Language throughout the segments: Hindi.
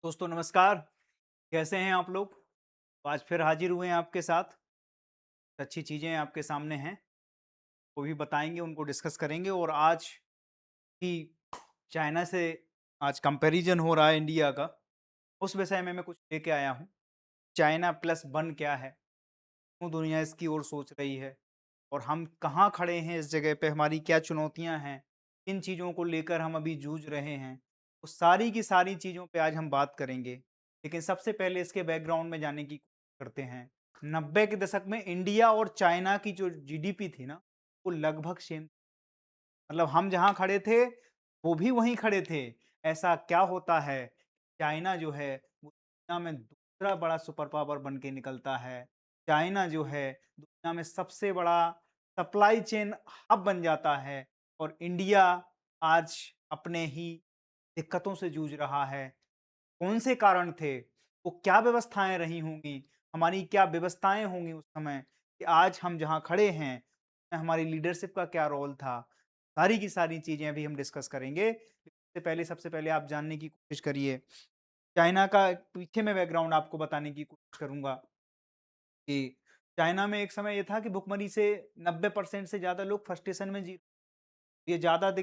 दोस्तों नमस्कार। कैसे हैं आप लोग? तो आज फिर हाजिर हुए हैं आपके साथ। अच्छी चीज़ें आपके सामने हैं, वो भी बताएँगे, उनको डिस्कस करेंगे और आज की चाइना से आज कंपैरिज़न हो रहा है इंडिया का, उस विषय में मैं कुछ लेके आया हूँ। चाइना प्लस वन क्या है? क्यों दुनिया इसकी ओर सोच रही है? और हम कहाँ खड़े हैं इस जगह पे? हमारी क्या चुनौतियाँ हैं? किन चीज़ों को लेकर हम अभी जूझ रहे हैं? तो सारी की सारी चीज़ों पे आज हम बात करेंगे। लेकिन सबसे पहले इसके बैकग्राउंड में जाने की कोशिश करते हैं। 90 के दशक में इंडिया और चाइना की जो जीडीपी थी ना, वो लगभग सेम, मतलब हम जहाँ खड़े थे, वो भी वहीं खड़े थे। ऐसा क्या होता है, चाइना जो है, वो दुनिया में दूसरा बड़ा सुपर पावर बन के निकलता है। चाइना जो है, दुनिया में सबसे बड़ा सप्लाई चेन हब बन जाता है और इंडिया आज अपने ही दिक्कतों से जूझ रहा है। कौन से कारण थे? वो क्या व्यवस्थाएँ रही होंगी? हमारी क्या व्यवस्थाएँ होंगी उस समय कि आज हम जहाँ खड़े हैं, हमारी लीडरशिप का क्या रोल था? सारी की सारी चीज़ें अभी हम डिस्कस करेंगे। सबसे पहले आप जानने की कोशिश करिए। चाइना का पीछे मैं बैकग्राउंड आपको बताने की कोशिश करूँगा कि चाइना में एक समय ये था कि भुखमरी से 90% से ज़्यादा लोग फ्रस्ट्रेशन में जी, ये ज़्यादा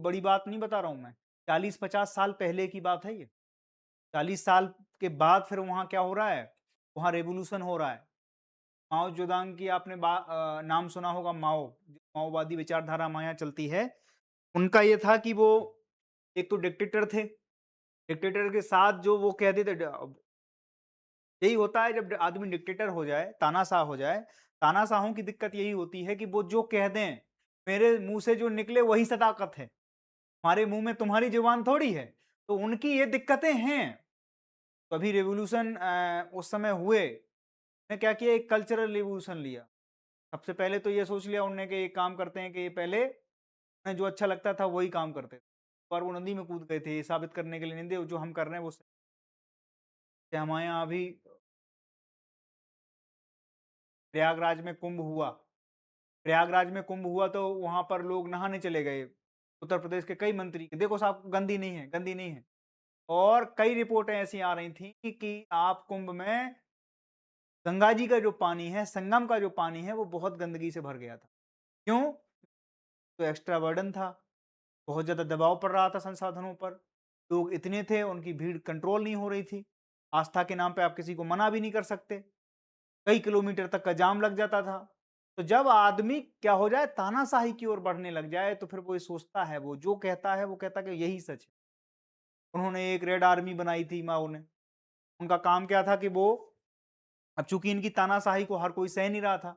बड़ी बात नहीं बता रहा हूँ मैं। 40-50 साल पहले की बात है ये। 40 साल के बाद फिर वहाँ क्या हो रहा है, वहाँ रिवॉल्यूशन हो रहा है। माओ ज़ेडुंग की आपने नाम सुना होगा, माओ, माओवादी विचारधारा हमारे यहाँ चलती है। उनका ये था कि वो एक तो डिक्टेटर थे, डिक्टेटर के साथ जो वो कहते थे यही होता है जब आदमी डिक्टेटर हो जाए, तानाशाह हो जाए, तानाशाहों की दिक्कत यही होती है कि वो जो कह दें, मेरे मुँह से जो निकले वही सदाकत है। हमारे मुँह में तुम्हारी ज़ुबान थोड़ी है। तो उनकी ये दिक्कतें हैं। तो अभी रिवॉल्यूशन उस समय हुए, ने क्या किया, एक कल्चरल रिवॉल्यूशन लिया। सबसे पहले तो ये सोच लिया उन्होंने कि एक काम करते हैं कि ये पहले उन्हें जो अच्छा लगता था वही काम करते थे। और वो नदी में कूद गए थे ये साबित करने के लिए, नहीं जो हम कर रहे हैं वो सही है। हमारे यहाँ अभी प्रयागराज में कुंभ हुआ। प्रयागराज में कुंभ हुआ तो वहाँ पर लोग नहाने चले गए। उत्तर प्रदेश के कई मंत्री, देखो साहब गंदी नहीं है, गंदी नहीं है। और कई रिपोर्टें ऐसी आ रही थी कि आप कुंभ में गंगा जी का जो पानी है, संगम का जो पानी है, वो बहुत गंदगी से भर गया था। क्यों? तो एक्स्ट्रा बर्डन था, बहुत ज़्यादा दबाव पड़ रहा था संसाधनों पर। लोग इतने थे, उनकी भीड़ कंट्रोल नहीं हो रही थी। आस्था के नाम पे आप किसी को मना भी नहीं कर सकते। कई किलोमीटर तक का जाम लग जाता था। तो जब आदमी क्या हो जाए, तानाशाही की ओर बढ़ने लग जाए, तो फिर वो ये सोचता है, वो जो कहता है, वो कहता है कि यही सच है। उन्होंने एक रेड आर्मी बनाई थी माओ ने। उनका काम क्या था कि वो, अब चूँकि इनकी तानाशाही को हर कोई सह नहीं रहा था,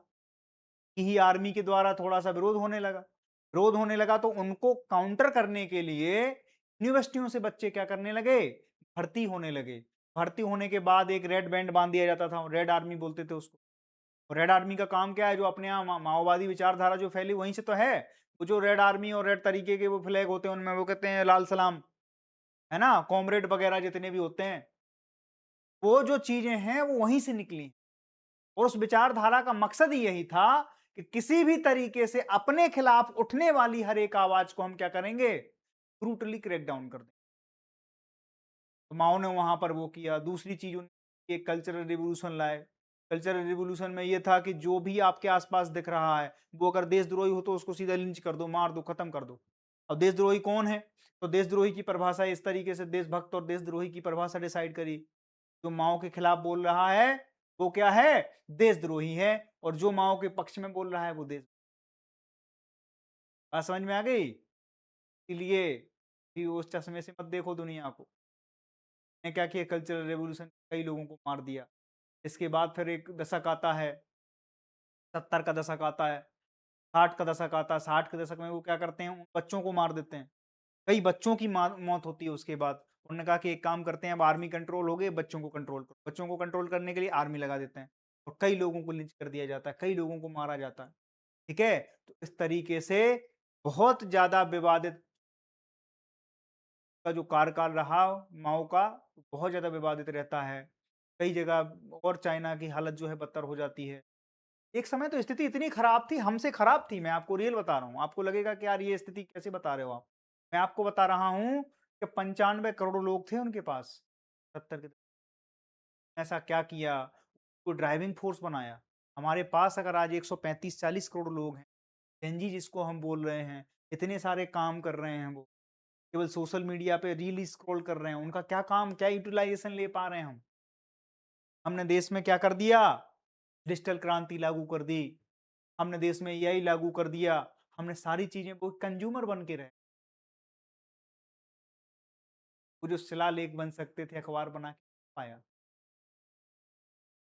कि ही आर्मी के द्वारा थोड़ा-सा विरोध होने लगा। विरोध होने लगा तो उनको काउंटर करने के लिए यूनिवर्सिटियों से बच्चे क्या करने लगे, भर्ती होने लगे। भर्ती होने के बाद एक रेड बैंड बाँध दिया जाता था, रेड आर्मी बोलते थे उसको। और रेड आर्मी का काम क्या है, जो अपने यहाँ माओवादी विचारधारा जो फैली वहीं से तो है। वो जो रेड आर्मी और रेड तरीके के वो फ्लैग होते हैं, उनमें वो कहते हैं लाल सलाम, है ना? कॉमरेड वगैरह जितने भी होते हैं, वो जो चीज़ें हैं वो वहीं से निकली। और उस विचारधारा का मकसद ही यही था कि किसी भी तरीके से अपने खिलाफ उठने वाली हर एक आवाज को हम क्या करेंगे, ब्रूटली क्रैक डाउन कर दें। तो माओ ने वहां पर वो किया। दूसरी चीज उन्होंने एक कल्चरल रिवॉल्यूशन लाए। कल्चरल रिवॉल्यूशन में ये था कि जो भी आपके आसपास दिख रहा है, वो अगर देशद्रोही हो तो उसको सीधा लिंच कर दो, मार दो, खत्म कर दो। अब देशद्रोही कौन है? तो देशद्रोही की परिभाषा इस तरीके से देशभक्त और देशद्रोही की परिभाषा डिसाइड करी। जो माओ के खिलाफ बोल रहा है वो क्या है, देशद्रोही है। और जो माओ के पक्ष में बोल रहा है वो देश, बात समझ में आ गई? इसलिए कि उस चश्मे से मत देखो दुनिया को। ने क्या किया, कल्चरल रेवोल्यूशन, कई लोगों को मार दिया। इसके बाद फिर एक दशक आता है, 70 का दशक आता है, 60 का दशक आता है। 60 के दशक में वो क्या करते हैं, उन बच्चों को मार देते हैं। कई बच्चों की मौत होती है उसके बाद। उन्होंने कहा कि एक काम करते हैं, अब आर्मी कंट्रोल हो गई, बच्चों को कंट्रोल करो। बच्चों को कंट्रोल करने के लिए आर्मी लगा देते हैं और कई लोगों को लिंच कर दिया जाता है, कई लोगों को मारा जाता है। ठीक है? तो इस तरीके से बहुत ज़्यादा विवादित का जो कार्यकाल रहा माओ का, बहुत ज़्यादा विवादित रहता है। कई जगह और चाइना की हालत जो है बदतर हो जाती है। एक समय तो स्थिति इतनी खराब थी, हमसे खराब थी, मैं आपको रियल बता रहा हूँ। आपको लगेगा कि यार ये स्थिति कैसे बता रहे हो आप? मैं आपको बता रहा हूँ कि 95 करोड़ लोग थे उनके पास। 70 के ऐसा क्या किया, को ड्राइविंग फोर्स बनाया। हमारे पास अगर आज 135-40 करोड़ लोग हैं, जेन जिसको हम बोल रहे हैं, इतने सारे काम कर रहे हैं वो, केवल सोशल मीडिया पे रील स्क्रॉल कर रहे हैं, उनका क्या काम, क्या यूटिलाइजेशन ले पा रहे हैं हम? हमने देश में क्या कर दिया? डिजिटल क्रांति लागू कर दी, हमने देश में एआई लागू कर दिया, हमने सारी चीजें, वो कंज्यूमर बन के रहे। वो जो शिलालेख बन सकते थे, अखबार बना के पाया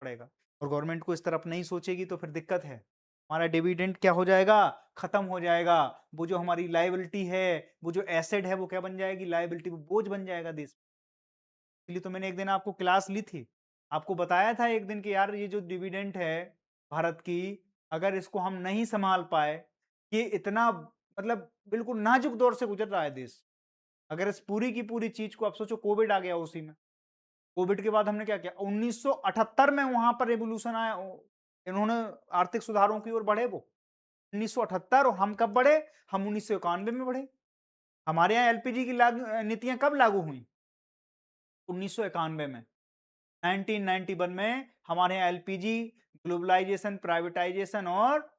पड़ेगा। और गवर्नमेंट को इस तरफ नहीं सोचेगी तो फिर दिक्कत है। हमारा डिविडेंड क्या हो जाएगा? खत्म हो जाएगा। वो जो हमारी लायबिलिटी है, वो जो एसेट है, वो क्या बन जाएगी? लायबिलिटी, वो बोझ बन जाएगा देश। इसलिए तो मैंने एक दिन आपको क्लास ली थी, आपको बताया था एक दिन कि यार ये जो डिविडेंड है भारत की, अगर इसको हम नहीं संभाल पाए, ये इतना मतलब बिल्कुल नाजुक दौर से गुजर रहा है देश। अगर इस पूरी की पूरी चीज को, आप सोचो कोविड आ गया उसी में, कोविड के बाद हमने क्या किया? 1978 में वहां पर रेवोल्यूशन आया, इन्होंने आर्थिक सुधारों की ओर बढ़े वो 1978, और हम कब बढ़े? हम 1991 में बढ़े। हमारे यहाँ एलपीजी की नीतियां कब लागू हुई? 1991 में। 1991 में हमारे यहाँ एलपीजी, ग्लोबलाइजेशन, प्राइवेटाइजेशन और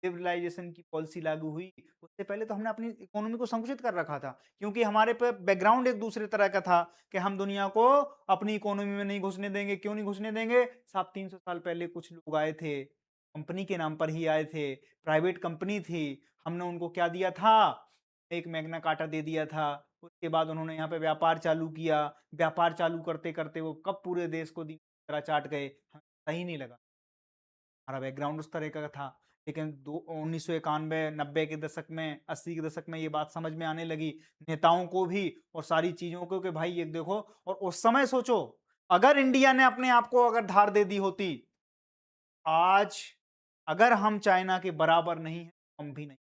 लिबरलाइजेशन की पॉलिसी लागू हुई। उससे पहले तो हमने अपनी इकोनॉमी को संकुचित कर रखा था, क्योंकि हमारे पे बैकग्राउंड एक दूसरे तरह का था कि हम दुनिया को अपनी इकोनॉमी में नहीं घुसने देंगे। क्यों नहीं घुसने देंगे? साहब 300 साल पहले कुछ लोग आए थे, कंपनी के नाम पर ही आए थे, प्राइवेट कंपनी थी, हमने उनको क्या दिया था? एक मैग्ना कार्टा दे दिया था। उसके बाद उन्होंने यहाँ पे व्यापार चालू किया, व्यापार चालू करते करते वो कब पूरे देश को दी तरह चाट गए, सही नहीं लगा। हमारा बैकग्राउंड उस तरह का था। लेकिन 1991, 90 के दशक में, 80 के दशक में ये बात समझ में आने लगी नेताओं को भी और सारी चीजों को कि भाई ये देखो। और उस समय सोचो, अगर इंडिया ने अपने आप को अगर धार दे दी होती, आज अगर हम चाइना के बराबर नहीं है, हम भी नहीं।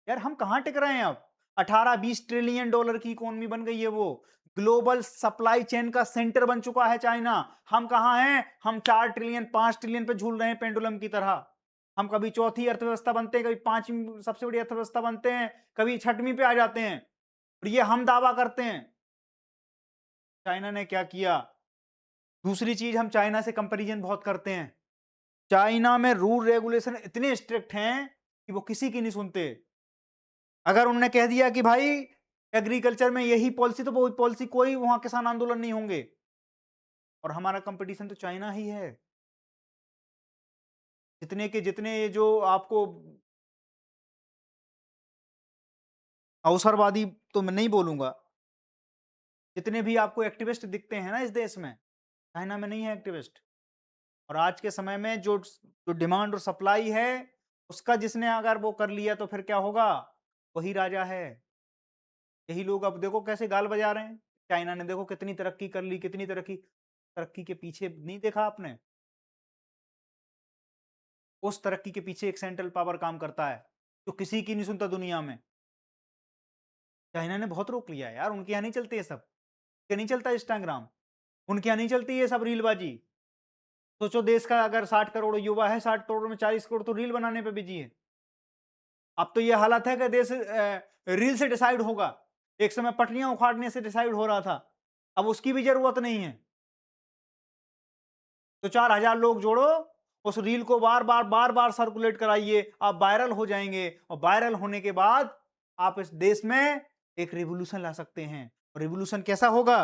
यार हम कहां टिक रहे हैं अब? 18-20 ट्रिलियन डॉलर की इकोनॉमी बन गई है वो, ग्लोबल सप्लाई चेन का सेंटर बन चुका है चाइना। हम कहां हैं? हम 4 ट्रिलियन 5 ट्रिलियन पे झूल रहे हैं पेंडुलम की तरह। हम कभी चौथी अर्थव्यवस्था बनते हैं, कभी पांचवी सबसे बड़ी अर्थव्यवस्था बनते हैं, कभी छठवीं पे आ जाते हैं, और ये हम दावा करते हैं। चाइना ने क्या किया? दूसरी चीज, हम चाइना से कंपैरिजन बहुत करते हैं। चाइना में रूल रेगुलेशन इतने स्ट्रिक्ट हैं कि वो किसी की नहीं सुनते। अगर उन्होंने कह दिया कि भाई एग्रीकल्चर में यही पॉलिसी, तो वो पॉलिसी कोई वहां किसान आंदोलन नहीं होंगे। और हमारा कंपटीशन तो चाइना ही है। जितने के जितने ये जो आपको अवसरवादी, तो मैं नहीं बोलूंगा, जितने भी आपको एक्टिविस्ट दिखते हैं ना इस देश में, चाइना में नहीं है एक्टिविस्ट। और आज के समय में जो जो डिमांड और सप्लाई है, उसका जिसने अगर वो कर लिया तो फिर क्या होगा? वही राजा है। यही लोग अब देखो कैसे गाल बजा रहे हैं। चाइना ने देखो कितनी तरक्की कर ली, कितनी तरक्की। तरक्की के पीछे नहीं देखा आपने? उस तरक्की के पीछे एक सेंट्रल पावर काम करता है, जो किसी की नहीं सुनता दुनिया में। चाइना ने बहुत रोक लिया है यार, उनके यहाँ नहीं चलते ये सब। उनके नहीं चलता इंस्टाग्राम, उनके यहाँ नहीं चलती ये सब रीलबाजी। सोचो देश का अगर 60 करोड़ युवा है, 60 करोड़ में 40 करोड़ तो रील बनाने पे बिजी है। अब तो ये हालत है कि देश रील से डिसाइड होगा। एक समय पटरियां उखाड़ने से डिसाइड हो रहा था, अब उसकी भी जरूरत नहीं है। तो 4,000 लोग जोड़ो, उस रील को बार बार बार बार सर्कुलेट कराइए, आप वायरल हो जाएंगे। और वायरल होने के बाद आप इस देश में एक रिवोल्यूशन ला सकते हैं। और रिवोल्यूशन कैसा होगा?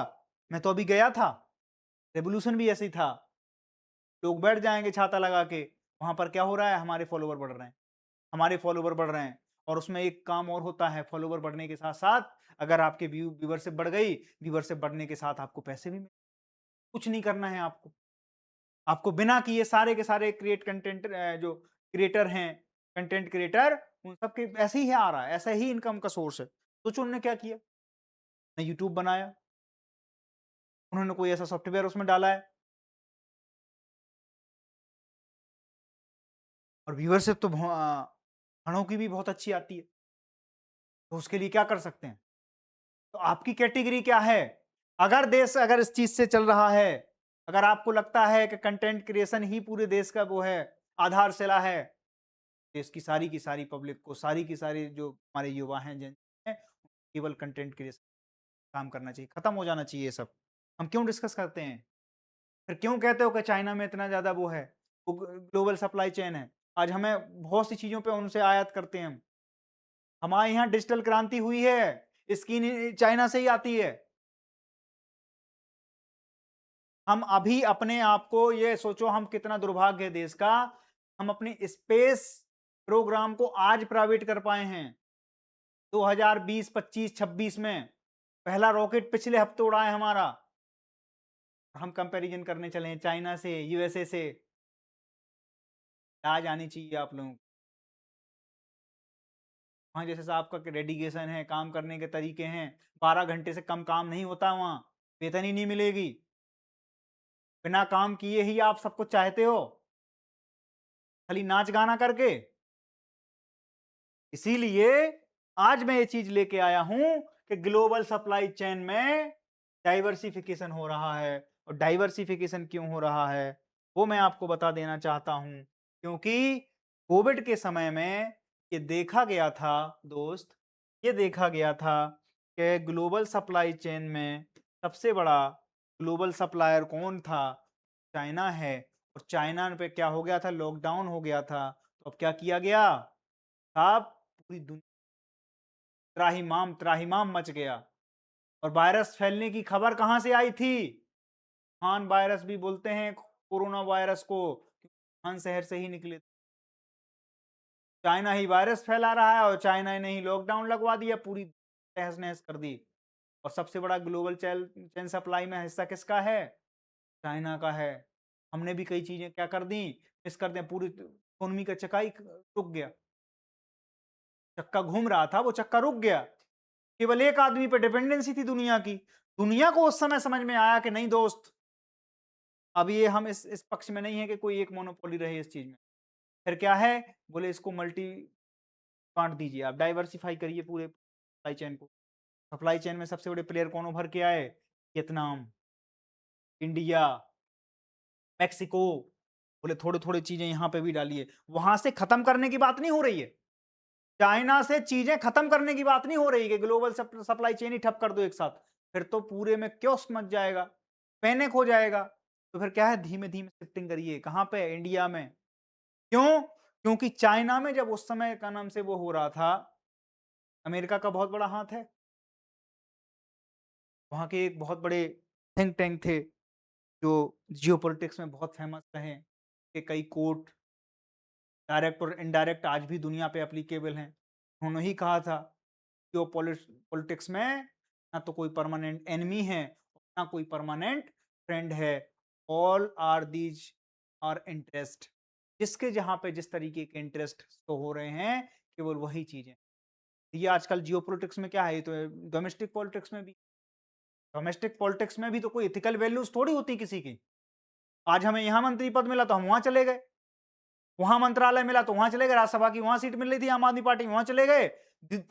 मैं तो अभी गया था, रिवोल्यूशन भी ऐसे ही था। लोग बैठ जाएंगे छाता लगा के, वहां पर क्या हो रहा है? हमारे फॉलोवर बढ़ रहे हैं, हमारे फॉलोवर बढ़ रहे हैं। और उसमें एक काम और होता है, फॉलोवर बढ़ने के साथ साथ अगर आपके व्यूवरशिप बढ़ गई, व्यूवरशिप बढ़ने के साथ आपको पैसे भी मिले। कुछ नहीं करना है आपको, आपको बिना किए सारे के सारे क्रिएट कंटेंट जो क्रिएटर हैं, कंटेंट क्रिएटर, उन सबके ऐसे ही आ रहा है, ऐसा ही इनकम का सोर्स है। सोचो उन्होंने क्या किया? ने यूट्यूब बनाया, उन्होंने कोई ऐसा सॉफ्टवेयर उसमें डाला है, और व्यूअरशिप तो घणों की भी बहुत अच्छी आती है। तो उसके लिए क्या कर सकते हैं? तो आपकी कैटेगरी क्या है? अगर देश अगर इस चीज से चल रहा है, अगर आपको लगता है कि कंटेंट क्रिएशन ही पूरे देश का वो है, आधारशिला है, देश की सारी पब्लिक को, सारी की सारी जो हमारे युवा हैं, जिन हैं, केवल कंटेंट क्रिएशन काम करना चाहिए, खत्म हो जाना चाहिए ये सब। हम क्यों डिस्कस करते हैं? फिर क्यों कहते हो कि चाइना में इतना ज़्यादा वो है, वो ग्लोबल सप्लाई चेन है? आज हमें बहुत सी चीज़ों पे उनसे आयात करते हैं हम। हमारे यहाँ डिजिटल क्रांति हुई है, स्किन चाइना से ही आती है। हम अभी अपने आप को ये सोचो हम कितना दुर्भाग्य है देश का, हम अपनी स्पेस प्रोग्राम को आज प्राइवेट कर पाए हैं। 2020, 25, 26 में पहला रॉकेट पिछले हफ्ते उड़ा है हमारा। हम कंपैरिजन करने चले हैं चाइना से, यूएसए से। लाज आनी चाहिए आप लोगों को। वहाँ जैसे साहब का डेडिकेशन है, काम करने के तरीके हैं, 12 घंटे से कम काम नहीं होता वहाँ, वेतन ही नहीं मिलेगी। बिना काम किए ही आप सब कुछ चाहते हो, खाली नाच गाना करके। इसीलिए आज मैं ये चीज लेके आया हूं कि ग्लोबल सप्लाई चेन में डाइवर्सिफिकेशन हो रहा है। और डाइवर्सिफिकेशन क्यों हो रहा है वो मैं आपको बता देना चाहता हूं, क्योंकि कोविड के समय में ये देखा गया था दोस्त, ये देखा गया था कि ग्लोबल सप्लाई चेन में सबसे बड़ा ग्लोबल सप्लायर कौन था? चाइना है। और चाइना पे क्या हो गया था? लॉकडाउन हो गया था। तो अब क्या किया गया साहब? पूरी दुनिया त्राहिमाम त्राहिमाम मच गया। और वायरस फैलने की खबर कहां से आई थी? वुहान वायरस भी बोलते हैं कोरोना वायरस को, वुहान शहर से ही निकले। चाइना ही वायरस फैला रहा है और चाइना ने ही लॉकडाउन लगवा दिया, पूरी तहस नहस कर दी। और सबसे बड़ा ग्लोबल चेन सप्लाई में हिस्सा किसका है? चाइना का है। हमने भी कई चीजें क्या कर दी, मिस कर दें। पूरी इकोनॉमी का चक्का ही रुक गया। चक्का घूम रहा था, वो चक्का रुक गया। केवल एक आदमी पे डिपेंडेंसी थी दुनिया की। दुनिया को उस समय समझ में आया कि नहीं दोस्त, अब ये हम इस पक्ष में नहीं है कि कोई एक मोनोपोली रहे इस चीज में। फिर क्या है? बोले इसको मल्टी बांट दीजिए, आप डाइवर्सिफाई करिए पूरे सप्लाई चेन को। सप्लाई चेन में सबसे बड़े प्लेयर कौन उभर के आए? Vietnam, India, Mexico. बोले थोड़े थोड़े चीजें यहाँ पे भी डालिए। वहां से खत्म करने की बात नहीं हो रही है, चाइना से चीजें खत्म करने की बात नहीं हो रही कि ग्लोबल सप्लाई चेन ही ठप कर दो एक साथ। फिर तो पूरे में क्योस मच जाएगा, पैनिक हो जाएगा। तो फिर क्या है, धीमे धीमे शिफ्टिंग करिए। कहां पे? इंडिया में। क्यों? क्योंकि चाइना में जब उस समय का नाम से वो हो रहा था, अमेरिका का बहुत बड़ा हाथ है। वहां के एक बहुत बड़े थिंक टैंक थे जो जियोपॉलिटिक्स में बहुत फेमस रहे, के कई कोर्ट डायरेक्ट और इनडायरेक्ट आज भी दुनिया पे एप्लीकेबल हैं। उन्होंने ही कहा था पॉलिटिक्स में ना तो कोई परमानेंट एनिमी है, ना कोई परमानेंट फ्रेंड है। All are these are interest. जिसके जहां पे जिस तरीके के इंटरेस्ट शो हो रहे हैं, केवल वही चीजें। ये आजकल जियोपॉलिटिक्स में क्या है, ये तो डोमेस्टिक पॉलिटिक्स में भी। डोमेस्टिक पॉलिटिक्स में भी तो कोई इथिकल वैल्यूज थोड़ी होती किसी की। आज हमें यहाँ मंत्री पद मिला तो हम वहां चले गए, वहां मंत्रालय मिला तो वहां चले गए, राज्यसभा की वहां सीट मिल रही थी आम आदमी पार्टी, वहां चले गए।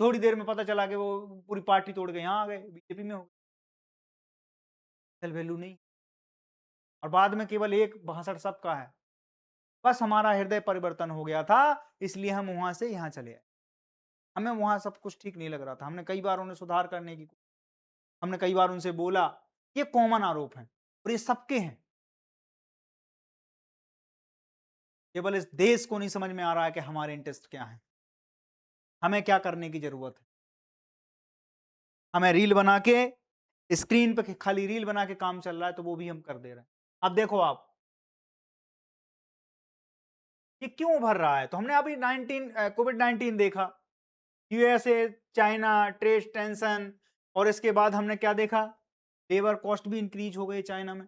थोड़ी देर में पता चला कि वो पूरी पार्टी तोड़ के यहाँ आ गए, बीजेपी में हो गए। वैल्यू नहीं। और बाद में केवल एक भाषण सबका है। बस हमारा हृदय परिवर्तन हो गया था, इसलिए हम वहां से यहाँ चले आए। हमें वहां सब कुछ ठीक नहीं लग रहा था। हमने कई बार उन्हें सुधार करने की, हमने कई बार उनसे बोला। ये कॉमन आरोप है और ये सबके हैं। केवल इस देश को नहीं समझ में आ रहा है कि हमारे इंटरेस्ट क्या है, हमें क्या करने की जरूरत है। हमें रील बना के स्क्रीन पे खाली रील बना के काम चल रहा है, तो वो भी हम कर दे रहे हैं। अब देखो आप, ये क्यों उभर रहा है? तो हमने अभी कोविड 19 देखा, यूएसए, चाइना, ट्रेड टेंशन। और इसके बाद हमने क्या देखा? लेबर कॉस्ट भी इंक्रीज हो गई चाइना में।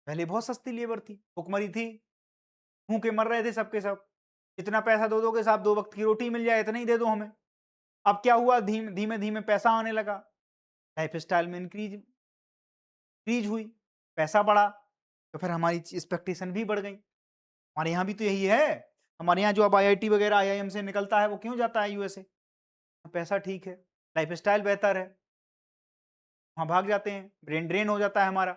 पहले बहुत सस्ती लेबर थी, भुखमरी थी, भूखे मर रहे थे सबके सब। इतना पैसा दो दोगे साहब, 2 वक्त की रोटी मिल जाए, इतना ही दे दो हमें। अब क्या हुआ? धीमे धीमे धीमे पैसा आने लगा, लाइफ स्टाइल में इंक्रीज इंक्रीज हुई, पैसा बढ़ा, तो फिर हमारी एक्सपेक्टेशन भी बढ़ गई। हमारे यहाँ भी तो यही है। हमारे यहाँ जो अब आईआईटी वगैरह आईआईएम से निकलता है, वो क्यों जाता है यूएसए? पैसा ठीक है, लाइफ स्टाइल बेहतर है, वहाँ भाग जाते हैं, ब्रेन ड्रेन हो जाता है हमारा।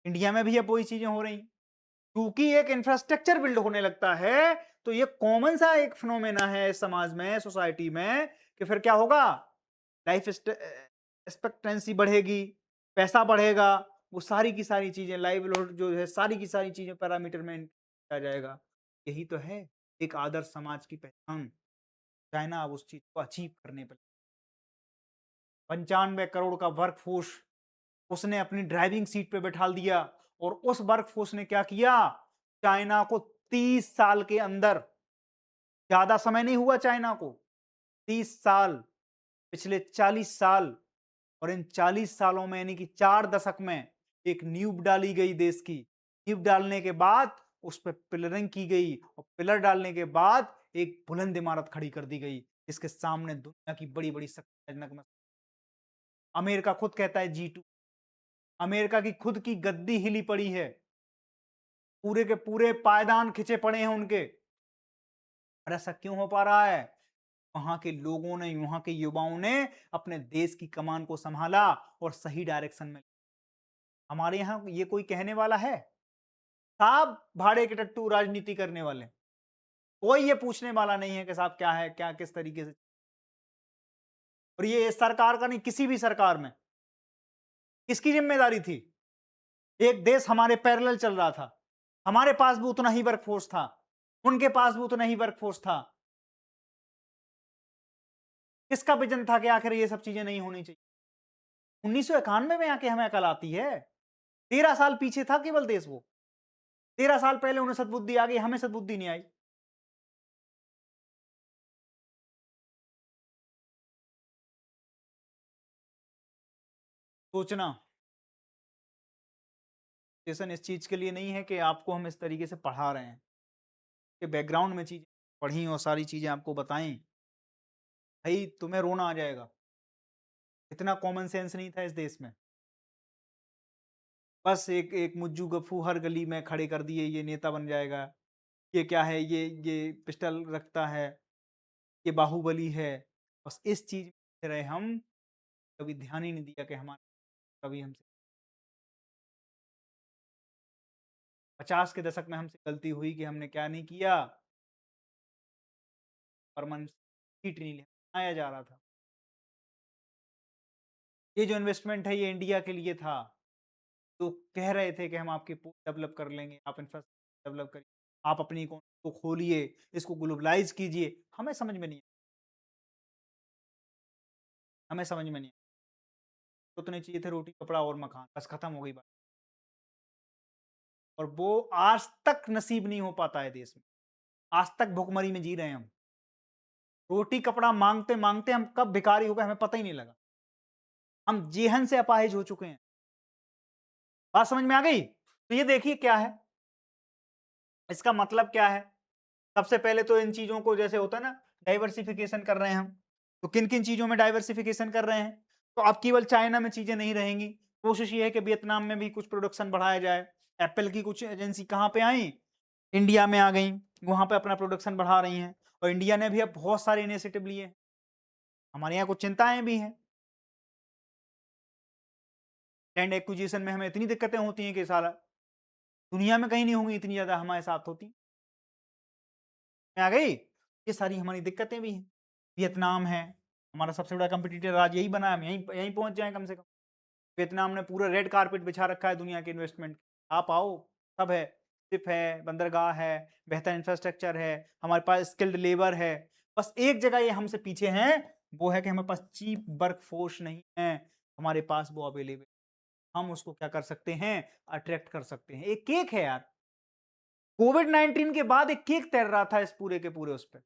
इंडिया में भी अब वही चीजें हो रही, क्योंकि एक इंफ्रास्ट्रक्चर बिल्ड होने लगता है। तो ये कॉमन सा एक फिनोमेना है समाज में, सोसाइटी में, कि फिर क्या होगा? लाइफ एक्सपेक्टेंसी बढ़ेगी, पैसा बढ़ेगा, वो सारी की सारी चीज़ें लाइवलीहुड जो है सारी की सारी चीज़ें पैरामीटर में आ जाएगा। यही तो है एक आदर्श समाज की पहचान। चाइना अब उस चीज़ को अचीव करने पे 95 करोड़ का वर्कफ़ोर्स उसने अपनी ड्राइविंग सीट पे बैठा दिया और उस वर्कफ़ोर्स ने क्या किया? चाइना को 30 साल के अंदर ज़्यादा समय नहीं हुआ चाइना को, 30 साल, पिछले 40 साल और इन 40 सालों में यानी कि 4 दशक में एक नींव डाली गई देश की। नींव डालने के बाद उस पे पिलरिंग की गई और पिलर डालने के बाद एक बुलंद इमारत खड़ी कर दी गई, जिसके सामने दुनिया की बड़ी-बड़ी शक्तियाँ नतमस्तक। अमेरिका खुद कहता है G2, अमेरिका की खुद की गद्दी हिली पड़ी है, पूरे के पूरे पायदान खिंचे पड़े हैं उनके। और ऐसा क्यों हो पा रहा है? वहाँ के लोगों ने, वहाँ के युवाओं ने अपने देश की कमान को सँभाला और सही डायरेक्शन में। हमारे यहाँ ये कोई कहने वाला है? साहब भाड़े के टट्टू राजनीति करने वाले। कोई ये पूछने वाला नहीं है कि साहब क्या है, क्या किस तरीके से। और ये इस सरकार का नहीं, किसी भी सरकार में। किसकी ज़िम्मेदारी थी? एक देश हमारे पैरेलल चल रहा था। हमारे पास भी उतना ही वर्कफ़ोर्स था। उनके पास भी उतना ही वर्कफ़ोर्स था। किसका विज़न था कि आखिर ये सब चीज़ें नहीं होनी चाहिए? 1991 में आके हमें अकल आती है। 13 साल पीछे था केवल देश वो। 13 साल पहले उन्हें सद्बुद्धि आ गई, हमें सद्बुद्धि नहीं आई। सोचना, सेशन इस चीज़ के लिए नहीं है कि आपको हम इस तरीके से पढ़ा रहे हैं, कि बैकग्राउंड में चीज़ें पढ़ी और सारी चीज़ें आपको बताई। भाई तुम्हें रोना आ जाएगा। इतना कॉमन सेंस नहीं था इस देश में। बस एक एक मुज्जू गफ्फू हर गली में खड़े कर दिए, ये नेता बन जाएगा। ये क्या है, ये पिस्टल रखता है, ये बाहुबली है। बस इस चीज़ में रहे हम, कभी ध्यान ही नहीं दिया कि हमारा कभी हमसे 50 के दशक में हमसे गलती हुई कि हमने क्या नहीं किया, परमानेंट सीट नहीं लिया, बनाया जा रहा था। ये जो इन्वेस्टमेंट है ये इंडिया के लिए था। तो कह रहे थे कि हम आपकी पोर्ट डेवलप कर लेंगे, आप इंफ्रास्ट्रक्चर डेवलप करिए, आप अपनी इकोनॉमी को खोलिए, इसको ग्लोबलाइज़ कीजिए। हमें समझ में नहीं आया, हमें समझ में नहीं आया। उतने चाहिए थे रोटी, कपड़ा और मकान, बस खत्म हो गई बात। और वो आज तक नसीब नहीं हो पाता है देश में। आज तक भुखमरी में जी रहे हैं हम। रोटी, कपड़ा माँगते-माँगते हम कब भिखारी हो गए हमें पता ही नहीं लगा। हम जेहन से अपाहिज हो चुके हैं। बात समझ में आ गई? तो ये देखिए क्या है, इसका मतलब क्या है? सबसे पहले तो इन चीज़ों को जैसे होता है ना डाइवर्सिफ़िकेशन कर रहे हैं हम। तो किन-किन चीज़ों में डाइवर्सिफ़िकेशन कर रहे हैं? तो अब केवल चाइना में चीज़ें नहीं रहेंगी। कोशिश ये है कि वियतनाम में भी कुछ प्रोडक्शन बढ़ाया जाए। एप्पल की कुछ एजेंसी कहाँ पे आई? इंडिया में आ गई। वहाँ पे अपना प्रोडक्शन बढ़ा रही हैं और इंडिया ने भी अब बहुत सारे इनिशिएटिव लिए हैं। हमारे यहाँ कुछ चिंताएँ भी हैं। लैंड एक्विजिशन में हमें इतनी दिक्कतें होती हैं कि साला दुनिया में कहीं नहीं होंगी इतनी ज़्यादा हमारे साथ होती। में आ गई? ये सारी हमारी दिक्कतें भी हैं। वियतनाम है, हमारा सबसे बड़ा कॉम्पिटिटर आज यही बना है, हम यहीं यहीं पहुँच जाएँ कम से कम। वियतनाम ने पूरा रेड कारपेट बिछा रखा है दुनिया के इन्वेस्टमेंट। आप आओ, सब है, शिप है, बंदरगाह है, बेहतर इंफ्रास्ट्रक्चर है, हमारे पास स्किल्ड लेबर है। बस एक जगह ये हमसे पीछे हैं, वो है कि हमारे पास चीप वर्कफ़ोर्स नहीं है, हमारे पास वो अवेलेबल। हम उसको क्या कर सकते हैं, अट्रैक्ट कर सकते हैं। एक केक है यार, कोविड-19 के बाद एक केक तैर रहा था इस पूरे के पूरे उस पे।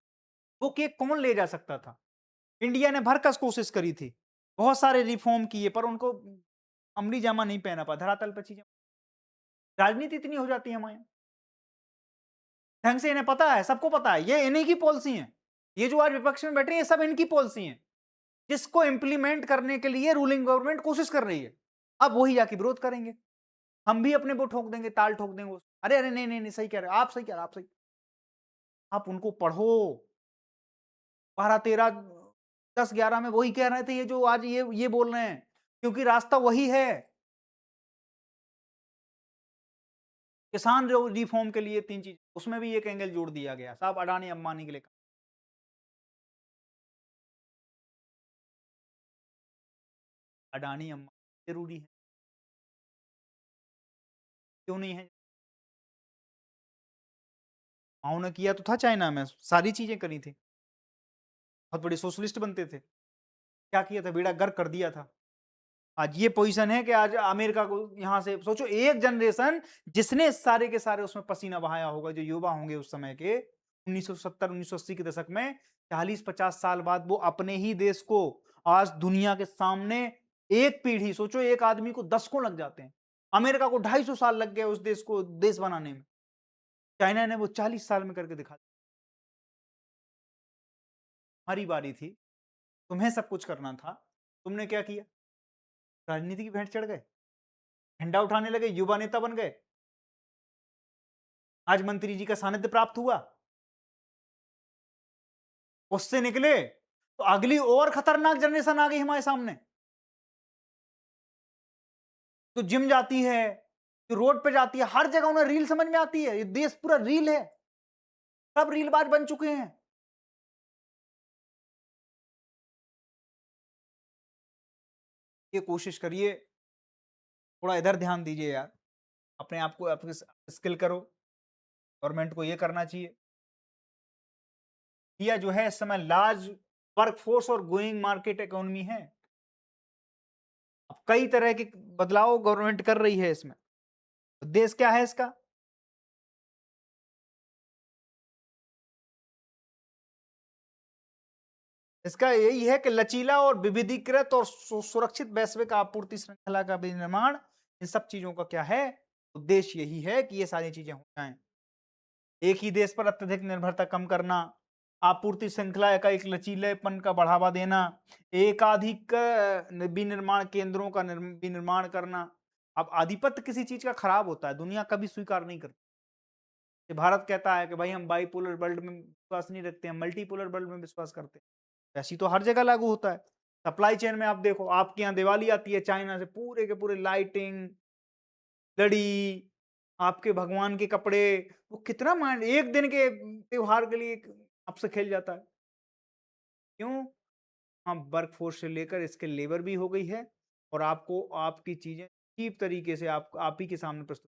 वो केक कौन ले जा सकता था? इंडिया ने भरकस कोशिश करी थी। बहुत सारे रिफ़ॉर्म किए पर उनको अमली जामा नहीं पहना पाया, धरातल पे चीज़ें राजनीति इतनी हो जाती है हमारे यहाँ। ढंग से इन्हें पता है, सबको पता है, ये इन्हीं की पॉलिसी है। ये जो आज विपक्ष में बैठे हैं, ये सब इनकी पॉलिसी है, जिसको इम्प्लीमेंट करने के लिए रूलिंग गवर्नमेंट कोशिश कर रही है। अब वही जाके विरोध करेंगे। हम भी अपने वो ठोक देंगे, ताल ठोक देंगे उस अरे, अरे! नहीं, नहीं, नहीं, सही कह रहे हो, आप सही कह रहे हो, आप सही आप उनको पढ़ो। 12-13 10-11 में वही कह रहे थे ये जो आज ये बोल रहे हैं, क्योंकि रास्ता वही है। किसान जो रिफ़ॉर्म के लिए 3 चीज़ उसमें भी एक एंगल जोड़ दिया गया। साहब अडानी-अंबानी के लिए अडानी-अंबानी ज़रूरी है। क्यों नहीं है? माओ ने किया तो था चाइना में, सारी चीज़ें करी थी। बहुत बड़े सोशलिस्ट बनते थे। क्या किया था? बेड़ा गर्क कर दिया था। आज ये पोज़ीशन है कि आज अमेरिका को यहाँ से सोचो, एक जनरेशन जिसने सारे के सारे उसमें पसीना बहाया होगा, जो युवा होंगे उस समय के 1970-1980 के दशक में, 40-50 साल बाद वो अपने ही देश को आज दुनिया के सामने, एक पीढ़ी सोचो, एक आदमी को दशकों लग जाते हैं। अमेरिका को 250 साल लग गए उस देश को देश बनाने में। चाइना ने वो 40 साल में करके दिखा दिया। हमारी बारी थी, तुम्हें सब कुछ करना था, तुमने क्या किया? राजनीति की भेंट चढ़ गए, झंडा उठाने लगे, युवा नेता बन गए। आज मंत्री जी का सानिध्य प्राप्त हुआ, उससे निकले तो अगली और खतरनाक जनरेशन आ गई हमारे सामने, तो जिम जाती है, जो रोड पे जाती है, हर जगह उन्हें रील समझ में आती है। ये देश पूरा रील है, सब रीलबाज बन चुके हैं। ये कोशिश करिए, थोड़ा इधर ध्यान दीजिए यार, अपने आप को अपने स्किल करो। गवर्नमेंट को ये करना चाहिए। इंडिया जो है इस समय लार्ज वर्कफोर्स और ग्रोइंग मार्केट इकोनॉमी है। अब कई तरह के बदलाव गवर्नमेंट कर रही है इसमें। उद्देश्य क्या है इसका? इसका यही है कि लचीला और विविधीकृत और सुरक्षित वैश्विक आपूर्ति श्रृंखला का विनिर्माण, इन सब चीजों का क्या है उद्देश्य? यही है कि ये सारी चीजें हो जाएं। एक ही देश पर अत्यधिक निर्भरता कम करना, आपूर्ति श्रृंखला का एक लचीलेपन का बढ़ावा देना, एकाधिक विनिर्माण केंद्रों का विनिर्माण करना। अब आधिपत्य किसी चीज का खराब होता है, दुनिया कभी स्वीकार नहीं करती। ये भारत कहता है कि भाई हम बाइपोलर वर्ल्ड में विश्वास नहीं रखते, हम मल्टीपोलर वर्ल्ड में विश्वास करते हैं। ऐसी तो हर जगह लागू होता है। सप्लाई चेन में आप देखो, आपके यहाँ दिवाली आती है चाइना से, पूरे के पूरे लाइटिंग, लड़ी, आपके भगवान के कपड़े, वो कितना माइंड एक दिन के त्योहार के लिए आपसे खेल जाता है। क्यों? हाँ, वर्क फोर्स से लेकर इसके लेबर भी हो गई है, और आपको आपकी चीजें चीप तरीके से आप ही के सामने प्रस्तुत।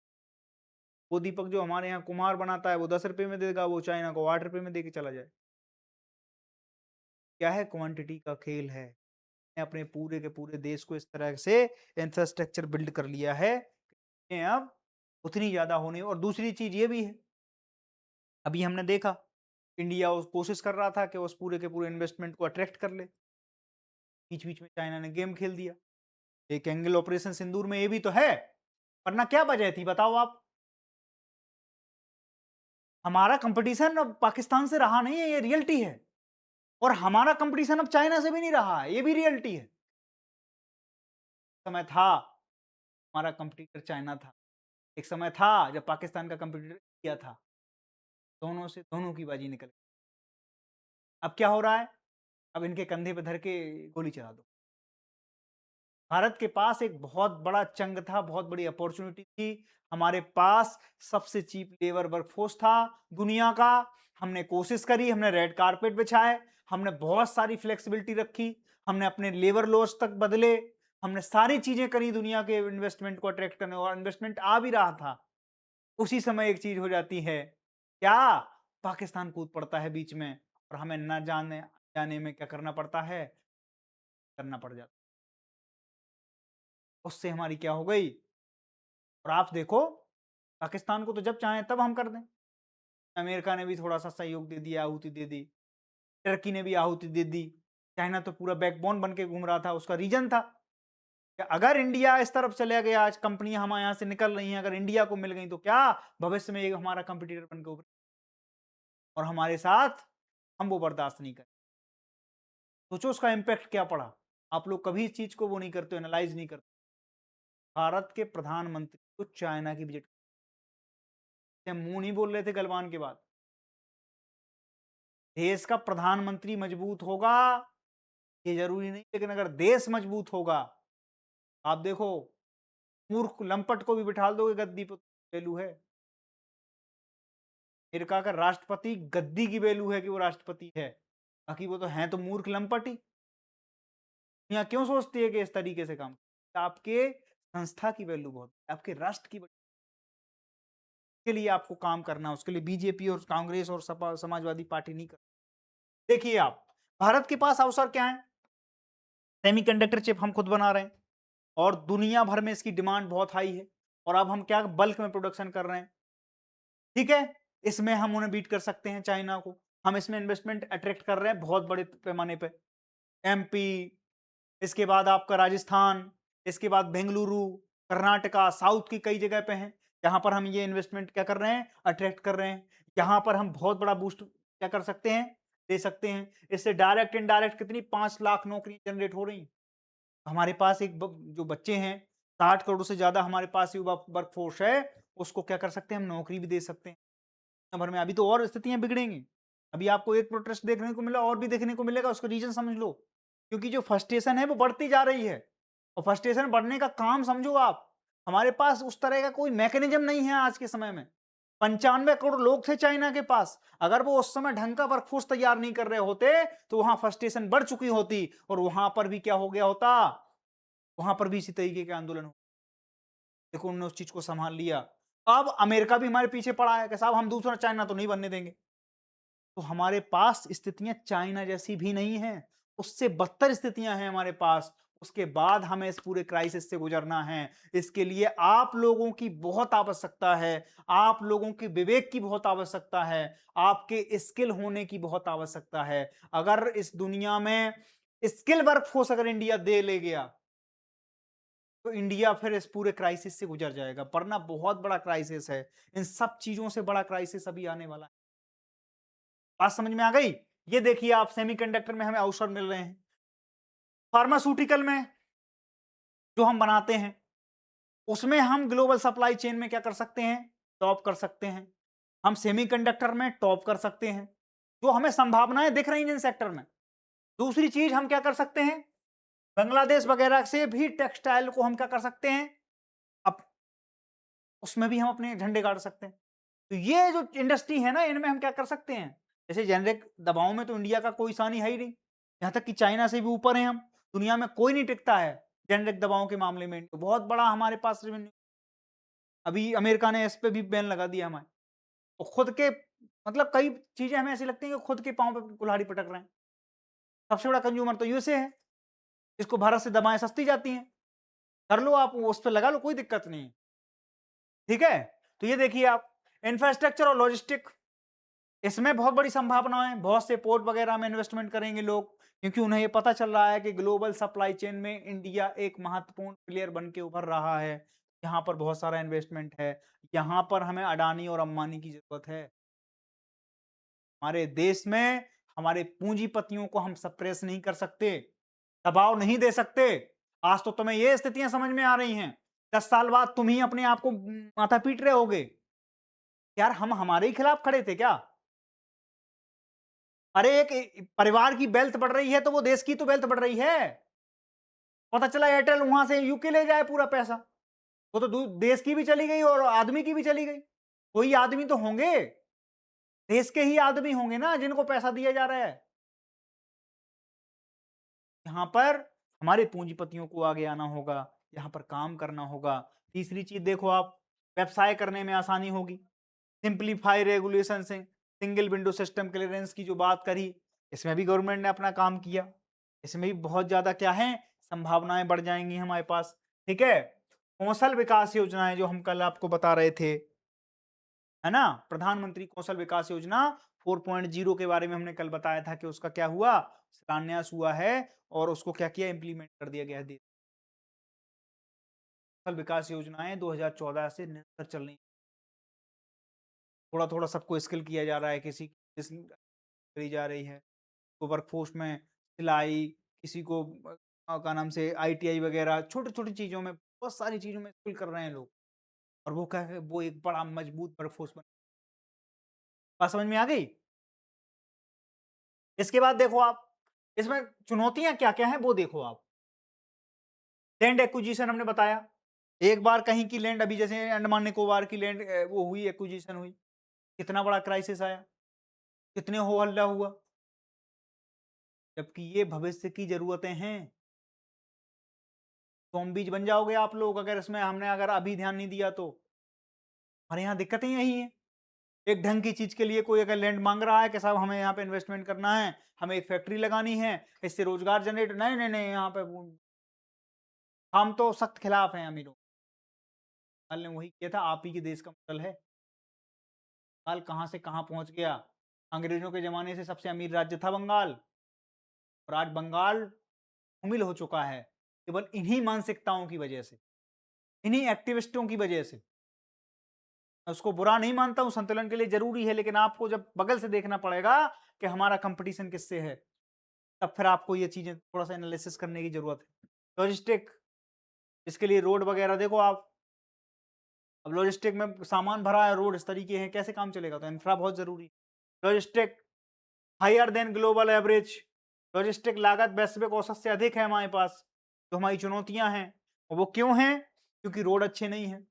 वो दीपक जो हमारे यहाँ कुम्हार बनाता है वो 10 रुपए में देगा, वो चाइना को 8 रुपए में दे के चला जाए। क्या है? क्वांटिटी का खेल है। ने अपने पूरे के पूरे देश को इस तरह से इंफ्रास्ट्रक्चर बिल्ड कर लिया है कि अब उतनी ज्यादा होने, और दूसरी चीज ये भी है, अभी हमने देखा इंडिया उस कोशिश कर रहा था कि उस पूरे के पूरे इन्वेस्टमेंट को अट्रैक्ट कर ले, बीच बीच में चाइना ने गेम खेल दिया। एक एंगल ऑपरेशन सिंदूर में ये भी तो है, वरना क्या वजह थी बताओ आप? हमारा कंपटीशन अब पाकिस्तान से रहा नहीं है, ये रियलिटी है। और हमारा कंपटीशन अब चाइना से भी नहीं रहा है, ये भी रियलिटी है। समय था हमारा कंपटीटर चाइना था, एक समय था जब पाकिस्तान का कंपटीटर इंडिया था। दोनों से दोनों की बाजी निकल गई। अब क्या हो रहा है? अब इनके कंधे पे धर के गोली चला दो। भारत के पास एक बहुत बड़ा चंग था, बहुत बड़ी अपॉर्चुनिटी थी। हमारे पास सबसे चीप लेबर वर्कफोर्स था दुनिया का। हमने कोशिश करी, हमने रेड कारपेट बिछाए, हमने बहुत सारी फ्लेक्सिबिलिटी रखी, हमने अपने लेबर लॉस तक बदले, हमने सारी चीजें करी दुनिया के इन्वेस्टमेंट को अट्रैक्ट करने, और इन्वेस्टमेंट आ भी रहा था। उसी समय एक चीज हो जाती है, क्या? पाकिस्तान कूद पड़ता है बीच में, और हमें न जाने जाने में क्या करना पड़ता है, करना पड़ जाता। उससे हमारी क्या हो गई? और आप देखो, पाकिस्तान को तो जब चाहें तब हम कर दें। अमेरिका ने भी थोड़ा-सा सहयोग दे दिया, आहुति दे दी। टर्की ने भी आहुति दे दी। चाइना तो पूरा बैकबोन बन के घूम रहा था, उसका रीजन था कि अगर इंडिया इस तरफ चला गया, आज कंपनियाँ हमारे यहाँ से निकल रही हैं, अगर इंडिया को मिल गई तो क्या भविष्य में ये हमारा कॉम्पिटिटर बन के उभरे, और हमारे साथ हम वो बर्दाश्त नहीं करें। सोचो उसका इम्पैक्ट क्या पड़ा। आप लोग कभी इस चीज़ को वो नहीं करते, एनालाइज़ नहीं करते। भारत के प्रधानमंत्री को चाइना की विजिट, मुँह नहीं बोल रहे थे गलवान के बाद। देश का प्रधानमंत्री मजबूत होगा ये जरूरी नहीं, लेकिन अगर देश मजबूत होगा, आप देखो, मूर्ख लंपट को भी बिठा दोगे गद्दी पे, वैल्यू है। अमेरिका का राष्ट्रपति गद्दी की वैल्यू है कि वो राष्ट्रपति है, बाकी वो तो हैं तो मूर्ख लंपट ही। यहाँ क्यों सोचती है कि इस तरीके से काम? आपके संस्था की वैल्यू बहुत है, आपके राष्ट्र की के लिए आपको काम करना है, उसके लिए बीजेपी और कांग्रेस और सपा समाजवादी पार्टी नहीं कर। देखिए आप, भारत के पास अवसर क्या है? सेमीकंडक्टर चिप हम खुद बना रहे हैं और दुनिया भर में इसकी डिमांड बहुत हाई है और अब हम क्या बल्क में प्रोडक्शन कर रहे हैं, ठीक है? इसमें हम उन्हें बीट कर सकते हैं चाइना को। हम इसमें इन्वेस्टमेंट अट्रैक्ट कर रहे हैं बहुत बड़े पैमाने पे। एमपी, इसके बाद आपका राजस्थान, इसके बाद बेंगलुरु, कर्नाटका, साउथ की कई जगह पे हैं, जहाँ पर हम ये इन्वेस्टमेंट क्या कर रहे हैं? अट्रैक्ट कर रहे हैं। यहाँ पर हम बहुत बड़ा बूस्ट क्या कर सकते हैं? दे सकते हैं। इससे डायरेक्ट इनडायरेक्ट कितनी 5 लाख नौकरियाँ जनरेट हो रही हैं। हमारे पास एक जो बच्चे हैं, 60 करोड़ से ज़्यादा हमारे पास युवा वर्कफ़ोर्स है, उसको क्या कर सकते हैं? हम नौकरी भी दे सकते हैं। दुनिया भर में अभी तो और स्थितियाँ बिगड़ेंगी। अभी आपको एक प्रोटेस्ट देखने को मिला और भी देखने को मिलेगा, उसका रीज़न समझ लो। क्योंकि जो फ्रस्ट्रेशन है वो बढ़ती जा रही है और फ्रस्ट्रेशन बढ़ने का काम समझो आप। हमारे पास उस तरह का कोई मैकेनिज़्म नहीं है आज के समय में। 95 करोड़ लोग थे चाइना के पास। अगर वो उस समय ढंग का वर्कफ़ोर्स तैयार नहीं कर रहे होते, तो वहाँ फ्रस्ट्रेशन बढ़ चुकी होती और वहाँ पर भी क्या हो गया होता? वहाँ पर भी इसी तरीके के आंदोलन हो। देखो उन्होंने उस चीज़ को सँभाल लिया। अब अमेरिका भी हमारे पीछे पड़ा है कि साहब हम दूसरा चाइना तो नहीं बनने देंगे। तो हमारे पास स्थितियाँ चाइना जैसी भी नहीं हैं, उससे बदतर स्थितियाँ हैं हमारे पास। उसके बाद हमें इस पूरे क्राइसिस से गुज़रना है। इसके लिए आप लोगों की बहुत आवश्यकता है, आप लोगों के विवेक की बहुत आवश्यकता है, आपके स्किल होने की बहुत आवश्यकता है। अगर इस दुनिया में स्किल वर्कफ़ोर्स अगर इंडिया दे ले गया, तो इंडिया फिर इस पूरे क्राइसिस से गुज़र जाएगा, वरना बहुत बड़ा क्राइसिस है। इन सब चीज़ों से बड़ा क्राइसिस अभी आने वाला है। बात समझ में आ गई? ये देखिए आप सेमीकंडक्टर में हमें अवसर मिल रहे हैं। फार्मास्यूटिकल में जो हम बनाते हैं, उसमें हम ग्लोबल सप्लाई चेन में क्या कर सकते हैं? टॉप कर सकते हैं। हम सेमीकंडक्टर में टॉप कर सकते हैं। जो हमें संभावनाएँ दिख रही हैं जिन सेक्टर में। दूसरी चीज़ हम क्या कर सकते हैं? बांग्लादेश वगैरह से भी टेक्सटाइल को हम क्या कर सकते हैं? अप उसमें भी हम अपने झंडे गाड़ सकते हैं। तो ये जो इंडस्ट्री है ना, इनमें हम क्या कर सकते हैं? जैसे जेनेरिक दवाओं में तो इंडिया का कोई सानी है ही नहीं। यहाँ तक कि चाइना से भी ऊपर हैं हम। दुनिया में कोई नहीं टिकता है जेनेरिक दवाओं के मामले में। तो बहुत बड़ा हमारे पास रेवेन्यू। अभी अमेरिका ने इस पे भी बैन लगा दिया हमारे। और खुद के मतलब कई चीज़ें हमें ऐसी लगती हैं कि खुद के पाँव पे कुल्हाड़ी पटक रहे हैं। सबसे बड़ा कंज्यूमर तो यूएसए है। इसको भारत से दवाएँ सस्ती जाती हैं। कर लो आप, उस पे लगा लो, कोई दिक्कत नहीं है। ठीक है? तो ये देखिए आप, इंफ्रास्ट्रक्चर और लॉजिस्टिक, इसमें बहुत बड़ी संभावनाएं, बहुत से पोर्ट वगैरह में इन्वेस्टमेंट करेंगे लोग, क्योंकि उन्हें ये पता चल रहा है कि ग्लोबल सप्लाई चेन में इंडिया एक महत्वपूर्ण प्लेयर बन के उभर रहा है। यहाँ पर बहुत सारा इन्वेस्टमेंट है। यहाँ पर हमें अडानी और अंबानी की जरूरत है। हमारे देश में हमारे पूंजीपतियों को हम सप्रेस नहीं कर सकते, दबाव नहीं दे सकते। आज तो तुम्हें ये स्थितियां समझ में आ रही हैं, 10 साल बाद तुम ही अपने आप को माथा पीट रहे होगे। यार हम हमारे ही खिलाफ खड़े थे क्या? अरे एक परिवार की वेल्थ बढ़ रही है तो वो देश की तो वेल्थ बढ़ रही है। पता चला एयरटेल वहां से यूके ले जाए पूरा पैसा, वो तो देश की भी चली गई और आदमी की भी चली गई। कोई आदमी तो होंगे, देश के ही आदमी होंगे ना जिनको पैसा दिया जा रहा है। यहाँ पर हमारे पूंजीपतियों को आगे आना होगा, यहाँ पर काम करना होगा। तीसरी चीज देखो आप, व्यवसाय करने में आसानी होगी। सिंप्लीफाई रेगुलेशन से सिंगल विंडो सिस्टम क्लियरेंस की जो बात करी, इसमें भी गवर्नमेंट ने अपना काम किया। इसमें भी बहुत ज्यादा क्या है, संभावनाएं बढ़ जाएंगी हमारे पास। ठीक है? कौशल विकास योजनाएं जो हम कल आपको बता रहे थे, है ना, प्रधानमंत्री कौशल विकास योजना 4.0 के बारे में हमने कल बताया था कि उसका क्या हुआ, शिलान्यास हुआ है और उसको क्या किया, इंप्लीमेंट कर दिया गया है। कौशल विकास योजनाएं 2014 से निरंतर चल रही, थोड़ा थोड़ा सबको स्किल किया जा रहा है, किसी की करी जा रही है, तो वर्कफोर्स में सिलाई, किसी को क्या नाम से आईटीआई वगैरह, छोटी छोटी चीजों में, बहुत सारी चीजों में स्किल कर रहे हैं लोग, और वो क्या है, वो एक बड़ा मजबूत वर्कफोर्स बन। बात समझ में आ गई? इसके बाद देखो आप, इसमें चुनौतियां क्या क्या हैं वो देखो आप। लैंड एक्विजिशन हमने बताया, एक बार कहीं की लैंड, अभी जैसे अंडमान निकोबार की लैंड वो हुई एक्विजिशन हुई, कितना बड़ा क्राइसिस आया, कितने हो हल्ला हुआ, जबकि ये भविष्य की जरूरतें हैं। ज़ॉम्बीज़ बन जाओगे आप लोग अगर इसमें हमने अगर अभी ध्यान नहीं दिया तो। हमारे यहाँ दिक्कतें यही हैं। एक ढंग की चीज़ के लिए कोई अगर लैंड माँग रहा है कि साहब हमें यहाँ पे इन्वेस्टमेंट करना है, हमें एक फैक्ट्री लगानी है, इससे रोज़गार जनरेट नहीं, नहीं, नहीं यहाँ पे वो हम तो सख्त खिलाफ हैं अमीरों। बंगाल ने वही किया था, आप ही के देश का मॉडल है। बंगाल कहाँ से कहाँ पहुँच गया। अंग्रेज़ों के ज़माने से सबसे अमीर राज्य था बंगाल और आज बंगाल धूमिल हो चुका है, केवल इन्हीं मानसिकताओं की वजह से, इन्हीं एक्टिविस्टों की वजह से। मैं उसको बुरा नहीं मानता हूँ, संतुलन के लिए ज़रूरी है, लेकिन आपको जब बगल से देखना पड़ेगा कि हमारा कॉम्पिटिशन किससे है, तब फिर आपको ये चीज़ें थोड़ा-सा एनालिसिस करने की ज़रूरत है। लॉजिस्टिक, इसके लिए रोड वगैरह देखो आप, अब लॉजिस्टिक में सामान भरा है, रोड इस तरीके हैं, कैसे काम चलेगा? तो इंफ्रा बहुत ज़रूरी है। Logistic higher than global average, logistic लागत वैश्विक औसत से अधिक है हमारे पास, तो हमारी चुनौतियाँ हैं। और वो क्यों हैं? क्योंकि रोड अच्छे नहीं हैं।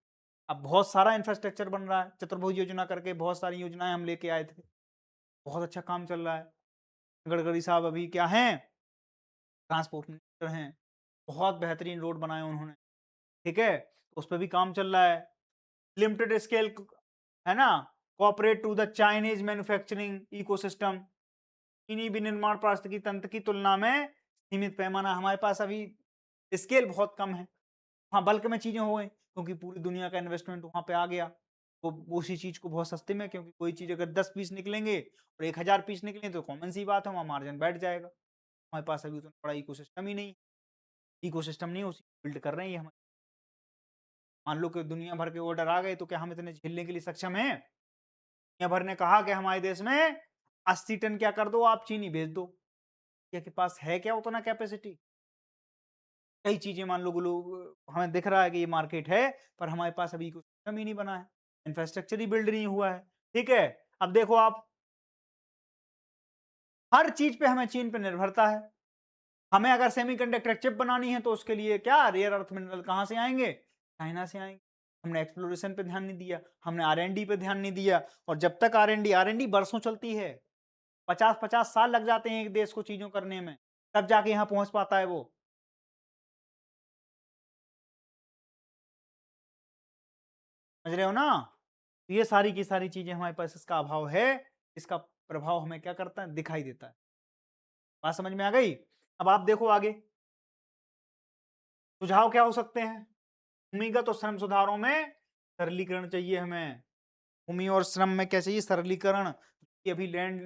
अब बहुत सारा इंफ्रास्ट्रक्चर बन रहा है, चतुर्भुज योजना करके बहुत सारी योजनाएँ हम लेके आए थे। बहुत अच्छा काम चल रहा है। गडकरी साहब अभी क्या हैं? ट्रांसपोर्ट मिनिस्टर हैं। बहुत बेहतरीन रोड बनाए उन्होंने, ठीक है? उस पे भी काम चल रहा है। लिमिटेड स्केल क है ना? Cooperate to the Chinese manufacturing ecosystem. चीनी विनिर्माण पारिस्थितिकी तंत्र की तुलना में सीमित पैमाना, हमारे पास अभी स्केल बहुत कम है। हाँ, बल्क में चीज़ें हो गई क्योंकि पूरी दुनिया का इन्वेस्टमेंट वहाँ पे आ गया। तो उसी चीज़ को बहुत सस्ते में, क्योंकि कोई चीज़ अगर 10 पीस निकलेंगे और 1000 पीस निकले तो कॉमन सी बात है, वहाँ मार्जिन बैठ जाएगा। हमारे पास अभी उतना बड़ा इकोसिस्टम ही नहीं, इकोसिस्टम नहीं उसी बिल्ड कर रहे हैं ये हम। मान लो कि दुनिया भर के ऑर्डर आ गए तो क्या हम इतने झेलने के लिए सक्षम हैं? दुनिया भर ने कहा कि हमारे देश में 80 टन क्या कर दो, आप चीनी भेज दो। इंडिया के पास है क्या उतना कैपेसिटी? कई चीज़ें मान लो हमें दिख रहा है कि ये मार्केट है, पर हमारे पास अभी कुछ सिस्टम ही नहीं बना है। इंफ्रास्ट्रक्चर ही बिल्ड नहीं हुआ है। ठीक है? अब देखो आप, हर चीज़ पे हमें चीन पे निर्भरता है। हमें अगर सेमीकंडक्टर चिप बनानी है तो उसके लिए क्या रेयर अर्थ मिनरल कहाँ से आएँगे? चाइना से आएँगे। हमने एक्सप्लोरेशन पे ध्यान नहीं दिया, हमने आर-एन-डी पे ध्यान नहीं दिया, और जब तक आर-एन-डी बरसों चलती है। 50-50 साल लग जाते हैं एक देश को चीज़ों करने में, तब जाके यहाँ पहुँच पाता है वो। समझ रहे हो ना? तो ये सारी की सारी चीज़ें हमारे पास इसका अभाव है, इसका प्रभाव हमें क्या करता है? दिखाई देता है। बात समझ में आ गई? अब आप देखो आगे, सुझाव क्या हो सकते हैं? भूमिगत और श्रम सुधारों में सरलीकरण चाहिए हमें। भूमि और श्रम में क्या चाहिए? सरलीकरण। कि अभी लैंड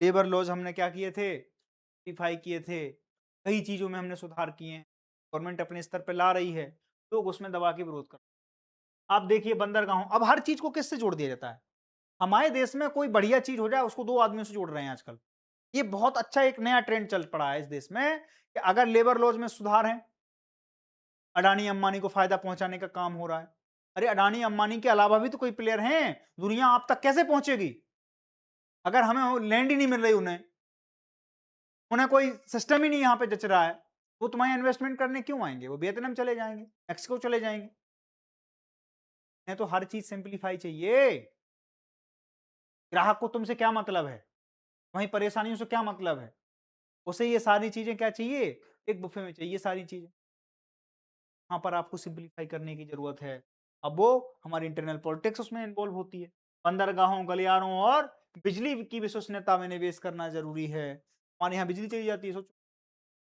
लेबर लॉज़ हमने क्या किए थे? रेक्टिफ़ाई किए थे। कई चीज़ों में हमने सुधार किए हैं। गवर्नमेंट अपने स्तर पे ला रही है, लोग उसमें दबा के विरोध कर। आप देखिए बंदरगाहों, अब हर चीज़ को किससे जोड़ दिया जाता है? हमारे देश में कोई बढ़िया चीज़ हो जाए उसको 2 आदमियों से जोड़ रहे हैं आजकल। ये बहुत अच्छा एक नया ट्रेंड चल पड़ा है इस देश में कि अगर लेबर लॉज़ में सुधार है, अडानी-अंबानी को फ़ायदा पहुँचाने का काम हो रहा है। अरे अडानी-अंबानी के अलावा भी तो कोई प्लेयर हैं, दुनिया आप तक कैसे पहुँचेगी? अगर हमें वो लैंड ही नहीं मिल रही उन्हें कोई सिस्टम ही नहीं यहाँ पे जच रहा है, वो तुम्हारे इन्वेस्टमेंट करने क्यों आएँगे? वो वियतनाम चले जाएँगे, मेक्सिको चले जाएँगे। उन्हें तो हर चीज़ सिम्प्लीफाई चाहिए। ग्राहक को तुमसे क्या मतलब है? तुम्हारी परेशानियों से क्या मतलब है? उसे ये सारी चीज़ें क्या चाहिए? एक बुफ़े में चाहिए सारी चीज़ें। वहाँ पर आपको सिम्प्लीफाई करने की ज़रूरत है। अब वो हमारी इंटरनल पॉलिटिक्स उसमें इन्वॉल्व होती है। बंदरगाहों, गलियारों और बिजली की विश्वसनीयता में निवेश करना ज़रूरी है। हमारे यहाँ बिजली चली जाती है, सोचो।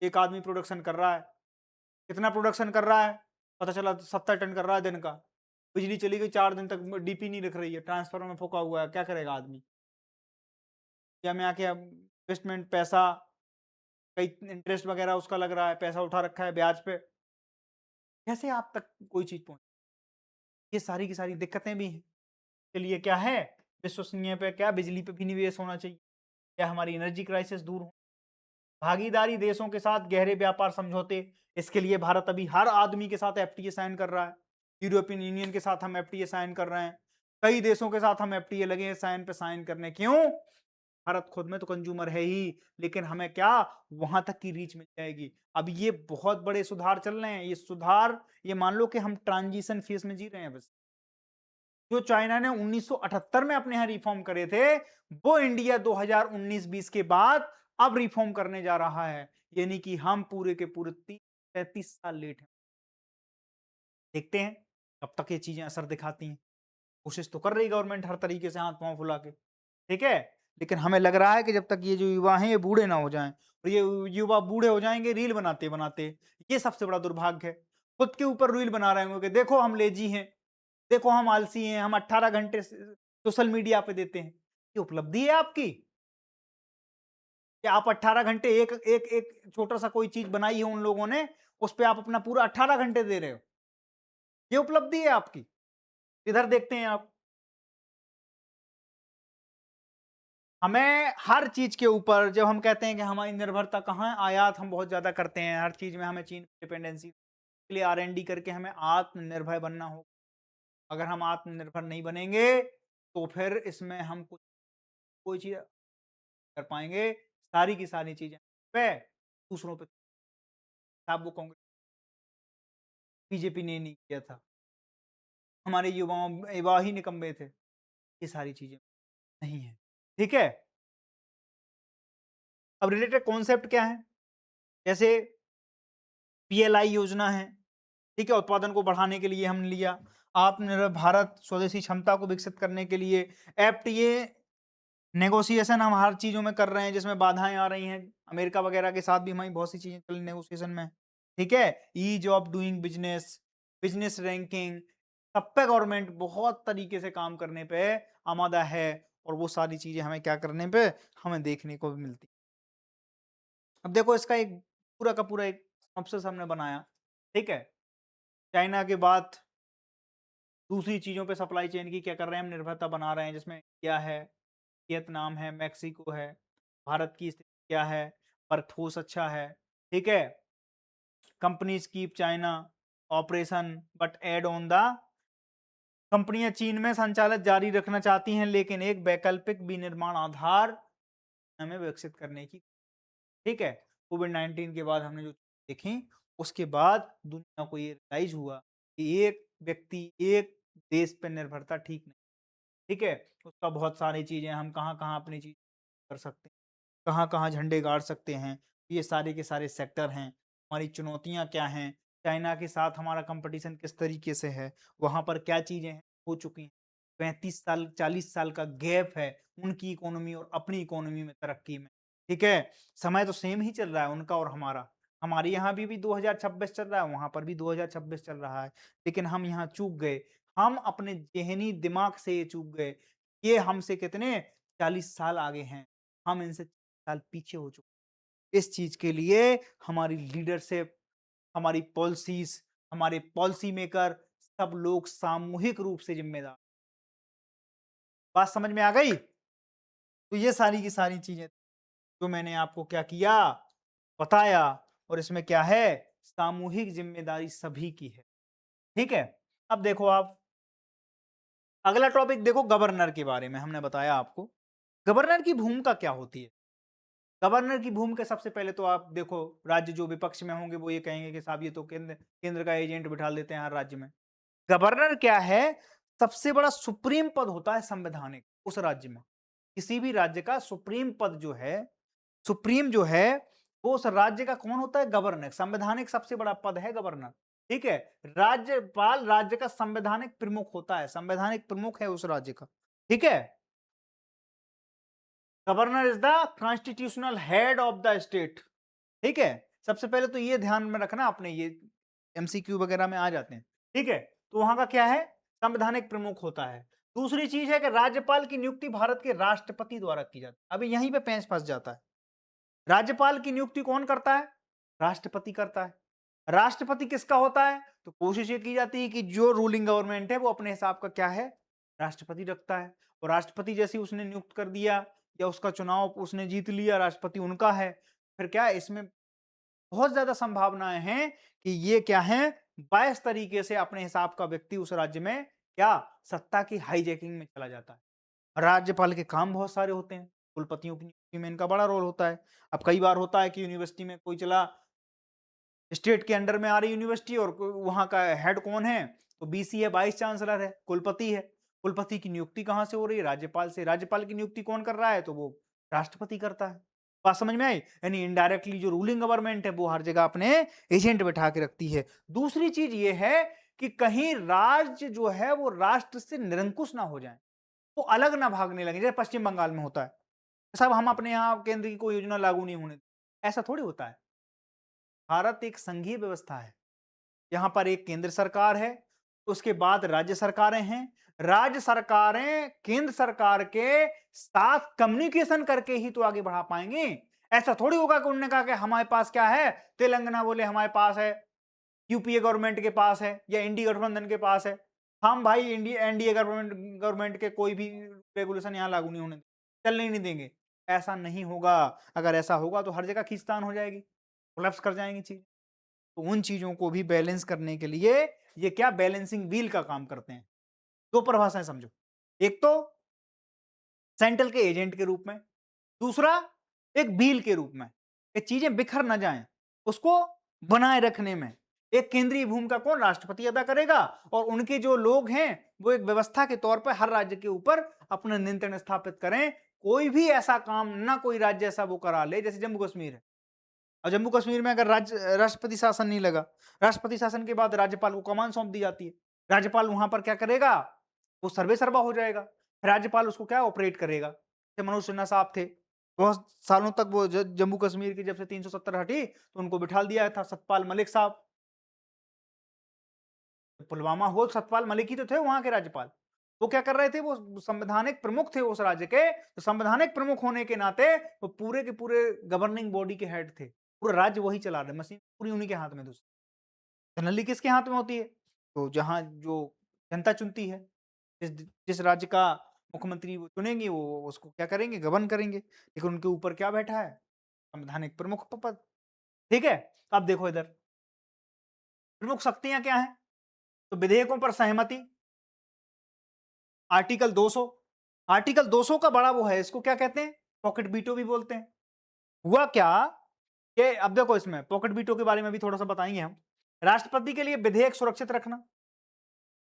एक आदमी प्रोडक्शन कर रहा है, कितना प्रोडक्शन कर रहा है? पता चला 70 टन कर रहा है दिन का। बिजली चली गई 4 दिन तक, डीपी नहीं रख रही है, ट्रांसफार्मर में फूँका हुआ है, क्या करेगा आदमी? या में आके अब इन्वेस्टमेंट पैसा, कई इंटरेस्ट वगैरह उसका लग रहा है, पैसा उठा रखा है ब्याज पे, कैसे आप तक कोई चीज़ पहुँचे? ये सारी की सारी दिक्कतें भी हैं। के लिए क्या है, विश्वसनीय पे क्या बिजली पे भी निवेश होना चाहिए, क्या हमारी एनर्जी क्राइसिस दूर हो। भागीदारी देशों के साथ गहरे व्यापार समझौते, इसके लिए भारत अभी हर आदमी के साथ एफटीए साइन कर रहा है। यूरोपियन यूनियन के साथ हम एफटीए साइन कर रहे हैं, कई देशों के साथ हम एफटीए लगे हैं साइन पे साइन करने। क्यों? भारत खुद में तो कंज्यूमर है ही, लेकिन हमें क्या वहां तक की रीच मिल जाएगी। अब ये बहुत बड़े सुधार चल रहे हैं, ये सुधार, ये मान लो कि हम ट्रांजिशन फेज में जी रहे हैं बस। जो चाइना ने 1978 में अपने यहाँ रिफॉर्म करे थे, वो इंडिया 2019-20 के बाद अब रिफॉर्म करने जा रहा है। यानी कि हम पूरे के पूरे 30-33 साल लेट हैं। देखते हैं कब तक ये चीजें असर दिखाती हैं। कोशिश तो कर रही गवर्नमेंट हर तरीके से हाथ पांव फुला के, ठीक है। लेकिन हमें लग रहा है कि जब तक ये जो युवा हैं ये बूढ़े ना हो जाएं, और ये युवा बूढ़े हो जाएंगे रील बनाते बनाते, ये सबसे बड़ा दुर्भाग्य है। खुद के ऊपर रील बना रहे होंगे कि देखो हम लेजी हैं, देखो हम आलसी हैं, हम 18 घंटे सोशल मीडिया पे देते हैं। ये उपलब्धि है आपकी कि आप 18 घंटे एक एक एक छोटा सा कोई चीज बनाई है उन लोगों ने, उस पे आप अपना पूरा 18 घंटे दे रहे हो। ये उपलब्धि है आपकी। इधर देखते हैं आप, हमें हर चीज के ऊपर जब हम कहते हैं कि हमारी निर्भरता कहाँ है, आयात हम बहुत ज्यादा करते हैं हर चीज में, हमें चीन डिपेंडेंसी के लिए R&D करके हमें आत्मनिर्भर बनना होगा। अगर हम आत्मनिर्भर नहीं बनेंगे तो फिर इसमें हम कुछ कोई चीज कर पाएंगे। सारी की सारी चीजें पे दूसरों पे आप वो कांग्रेस बीजेपी ने नहीं किया था, हमारे युवा ही निकम्मे थे। ये सारी चीजें नहीं है, ठीक है। अब रिलेटेड कॉन्सेप्ट क्या है, जैसे PLI योजना है, ठीक है, उत्पादन को बढ़ाने के लिए हमने लिया। आत्मनिर्भर भारत स्वदेशी क्षमता को विकसित करने के लिए FTA नेगोशिएशन हम हर चीजों में कर रहे हैं जिसमें बाधाएं आ रही हैं। अमेरिका वगैरह के साथ भी हमारी बहुत सी चीजें चल रही नेगोशिएशन में, ठीक है। Ease of doing business, business ranking, सब पे गवर्नमेंट बहुत तरीके से काम करने पे आमादा है, और वो सारी चीजें हमें क्या करने पे हमें देखने को भी मिलती। अब देखो इसका एक पूरा का पूरा एक सिनॉप्सिस हमने बनाया, ठीक है। चाइना के बाद दूसरी चीजों पे सप्लाई चेन की क्या कर रहे हैं हम, निर्भरता बना रहे हैं, जिसमें इंडिया है, वियतनाम है, मैक्सिको है। भारत की स्थिति क्या है, वर्कफोर्स अच्छा है, ठीक है। Companies keep China operation but add on the, कंपनियां चीन में संचालित जारी रखना चाहती हैं लेकिन एक वैकल्पिक विनिर्माण आधार हमें विकसित करने की, ठीक है। कोविड-19 के बाद हमने जो देखी, उसके बाद दुनिया को ये रियलाइज हुआ कि एक व्यक्ति एक देश पर निर्भरता ठीक नहीं, ठीक है। उसका बहुत सारी चीजें हम कहाँ-कहाँ अपनी चीज कर सकते हैं, कहाँ-कहाँ झंडे गाड़ सकते हैं, ये सारे के सारे सेक्टर हैं। हमारी चुनौतियाँ क्या हैं, चाइना के साथ हमारा कंपटीशन किस तरीके से है, वहाँ पर क्या चीज़ें हो चुकी हैं। 35 साल, 40 साल का गैप है उनकी इकोनॉमी और अपनी इकोनॉमी में तरक्की में, ठीक है। समय तो सेम ही चल रहा है उनका और हमारा। हमारे यहाँ भी 2026 चल रहा है, वहाँ पर भी 2026 चल रहा है, लेकिन हम यहाँ चूक गए। हम अपने ज़हनी दिमाग से ये चूक गए, ये हमसे कितने 40 साल आगे हैं, हम इनसे साल पीछे हो चुके। इस चीज के लिए हमारी लीडरशिप, हमारी पॉलिसीज, हमारे पॉलिसी मेकर, सब लोग सामूहिक रूप से जिम्मेदार। बात समझ में आ गई? तो ये सारी की सारी चीजें जो मैंने आपको क्या किया, बताया, और इसमें क्या है, सामूहिक जिम्मेदारी सभी की है, ठीक है। अब देखो आप अगला टॉपिक देखो, गवर्नर के बारे में हमने बताया आपको। गवर्नर की भूमिका क्या होती है? गवर्नर की भूमिका सबसे पहले तो आप देखो, राज्य जो विपक्ष में होंगे वो ये कहेंगे कि साहब ये तो केंद्र केंद्र का एजेंट बिठा देते हैं हर राज्य में। गवर्नर क्या है, सबसे बड़ा सुप्रीम पद होता है संवैधानिक उस राज्य में। किसी भी राज्य का सुप्रीम पद जो है, सुप्रीम जो है, वो उस राज्य का कौन होता है, गवर्नर। संवैधानिक सबसे बड़ा पद है गवर्नर, ठीक है। राज्यपाल राज्य का संवैधानिक प्रमुख होता है, संवैधानिक प्रमुख है उस राज्य का, ठीक है। Governor is the constitutional head of the state, ठीक है। सबसे पहले तो ये ध्यान में रखना, अपने ये MCQ वगैरह में आ जाते हैं, ठीक है। तो वहां का क्या है, संवैधानिक प्रमुख होता है। दूसरी चीज है कि राज्यपाल की नियुक्ति भारत के राष्ट्रपति द्वारा की जाती है। अभी यहीं पे पेंच फंस जाता है, राज्यपाल की नियुक्ति कौन करता है, राष्ट्रपति करता है। राष्ट्रपति किसका होता है, तो कोशिश ये की जाती है कि जो रूलिंग गवर्नमेंट है वो अपने हिसाब का क्या है, राष्ट्रपति रखता है। और राष्ट्रपति जैसे उसने नियुक्त कर दिया या उसका चुनाव उसने जीत लिया, राष्ट्रपति उनका है, फिर क्या है, इसमें बहुत ज्यादा संभावनाएं हैं कि ये क्या है, 22 तरीके से अपने हिसाब का व्यक्ति उस राज्य में क्या सत्ता की हाईजैकिंग में चला जाता है। राज्यपाल के काम बहुत सारे होते हैं, कुलपतियों की नियुक्ति में इनका बड़ा रोल होता है। अब कई बार होता है कि यूनिवर्सिटी में कोई चला, स्टेट के अंडर में आ रही यूनिवर्सिटी, और वहां का हेड कौन है, तो BC है, वाइस चांसलर है, कुलपति है। कुलपति की नियुक्ति कहां से हो रही है, राज्यपाल से। राज्यपाल की नियुक्ति कौन कर रहा है, तो वो राष्ट्रपति करता है। बात समझ में आई? यानी इनडायरेक्टली जो रूलिंग गवर्नमेंट है वो हर जगह अपने एजेंट बैठा के रखती है। दूसरी चीज ये है कि कहीं राज्य जो है वो राष्ट्र से निरंकुश ना हो जाए, वो अलग ना भागने लगे, जैसे पश्चिम बंगाल में होता है। साहब हम अपने यहाँ केंद्र की कोई योजना लागू नहीं होने दें। ऐसा थोड़ी होता है। भारत एक संघीय व्यवस्था है। यहाँ पर एक केंद्र सरकार है, उसके बाद राज्य सरकारें हैं। राज्य सरकारें केंद्र सरकार के साथ कम्युनिकेशन करके ही तो आगे बढ़ा पाएंगे। ऐसा थोड़ी होगा कि उन्होंने कहा कि हमारे पास क्या है, तेलंगाना बोले हमारे पास है, यूपीए गवर्नमेंट के पास है या एनडीए गठबंधन के पास है, हम भाई इंडिया एनडीए गवर्नमेंट गवर्नमेंट के कोई भी रेगुलेशन यहाँ लागू नहीं होने चलने ही नहीं देंगे। ऐसा नहीं होगा। अगर ऐसा होगा तो हर जगह खींचतान हो जाएगी, कोलैप्स कर जाएंगी चीज। तो उन चीजों को भी बैलेंस करने के लिए ये क्या बैलेंसिंग व्हील का काम करते हैं। दो परिभाषाएं समझो, एक तो सेंट्रल के एजेंट के रूप में, दूसरा एक व्हील के रूप में। ये चीजें बिखर ना जाएं, उसको बनाए रखने में एक केंद्रीय भूमिका कौन, राष्ट्रपति अदा करेगा, और उनके जो लोग हैं वो एक व्यवस्था के तौर पर हर राज्य के ऊपर अपना नियंत्रण स्थापित करें। कोई भी ऐसा काम ना कोई राज्य ऐसा वो करा ले, जैसे जम्मू कश्मीर है। और जम्मू कश्मीर में अगर राज्य राष्ट्रपति शासन नहीं लगा, राष्ट्रपति शासन के बाद राज्यपाल को कमान सौंप दी जाती है। राज्यपाल वहां पर क्या करेगा, वो सर्वे सर्वा हो जाएगा। राज्यपाल उसको क्या ऑपरेट करेगा। जैसे मनोज सिन्हा साहब थे, बहुत सालों तक वो जम्मू कश्मीर की जब से 370 हटी तो उनको बिठा दिया था सतपाल मलिक साहब। पुलवामा हो, सतपाल मलिक ही तो थे वहां के राज्यपाल। वो क्या कर रहे थे, वो संवैधानिक प्रमुख थे उस राज्य के। तो संवैधानिक प्रमुख होने के नाते वो पूरे के पूरे गवर्निंग बॉडी के हेड थे। पूरा राज्य वही चला रहे, मशीन पूरी उन्हीं के हाथ में। दूसरी जनरली किसके हाथ में होती है, तो जहां जो जनता चुनती है, जिस जिस राज्य का मुख्यमंत्री वो चुनेंगे वो उसको क्या करेंगे, गवर्न करेंगे। लेकिन उनके ऊपर क्या बैठा है, संवैधानिक प्रमुख पद। ठीक है। अब देखो इधर प्रमुख शक्तियां क्या हैं, तो विधेयकों पर सहमति, आर्टिकल 200। आर्टिकल 200 का बड़ा वो है, इसको क्या कहते हैं, पॉकेट बीटो भी बोलते हैं। हुआ क्या कि अब देखो इसमें पॉकेट बीटो के बारे में भी थोड़ा सा बताएंगे हम। राष्ट्रपति के लिए विधेयक सुरक्षित रखना,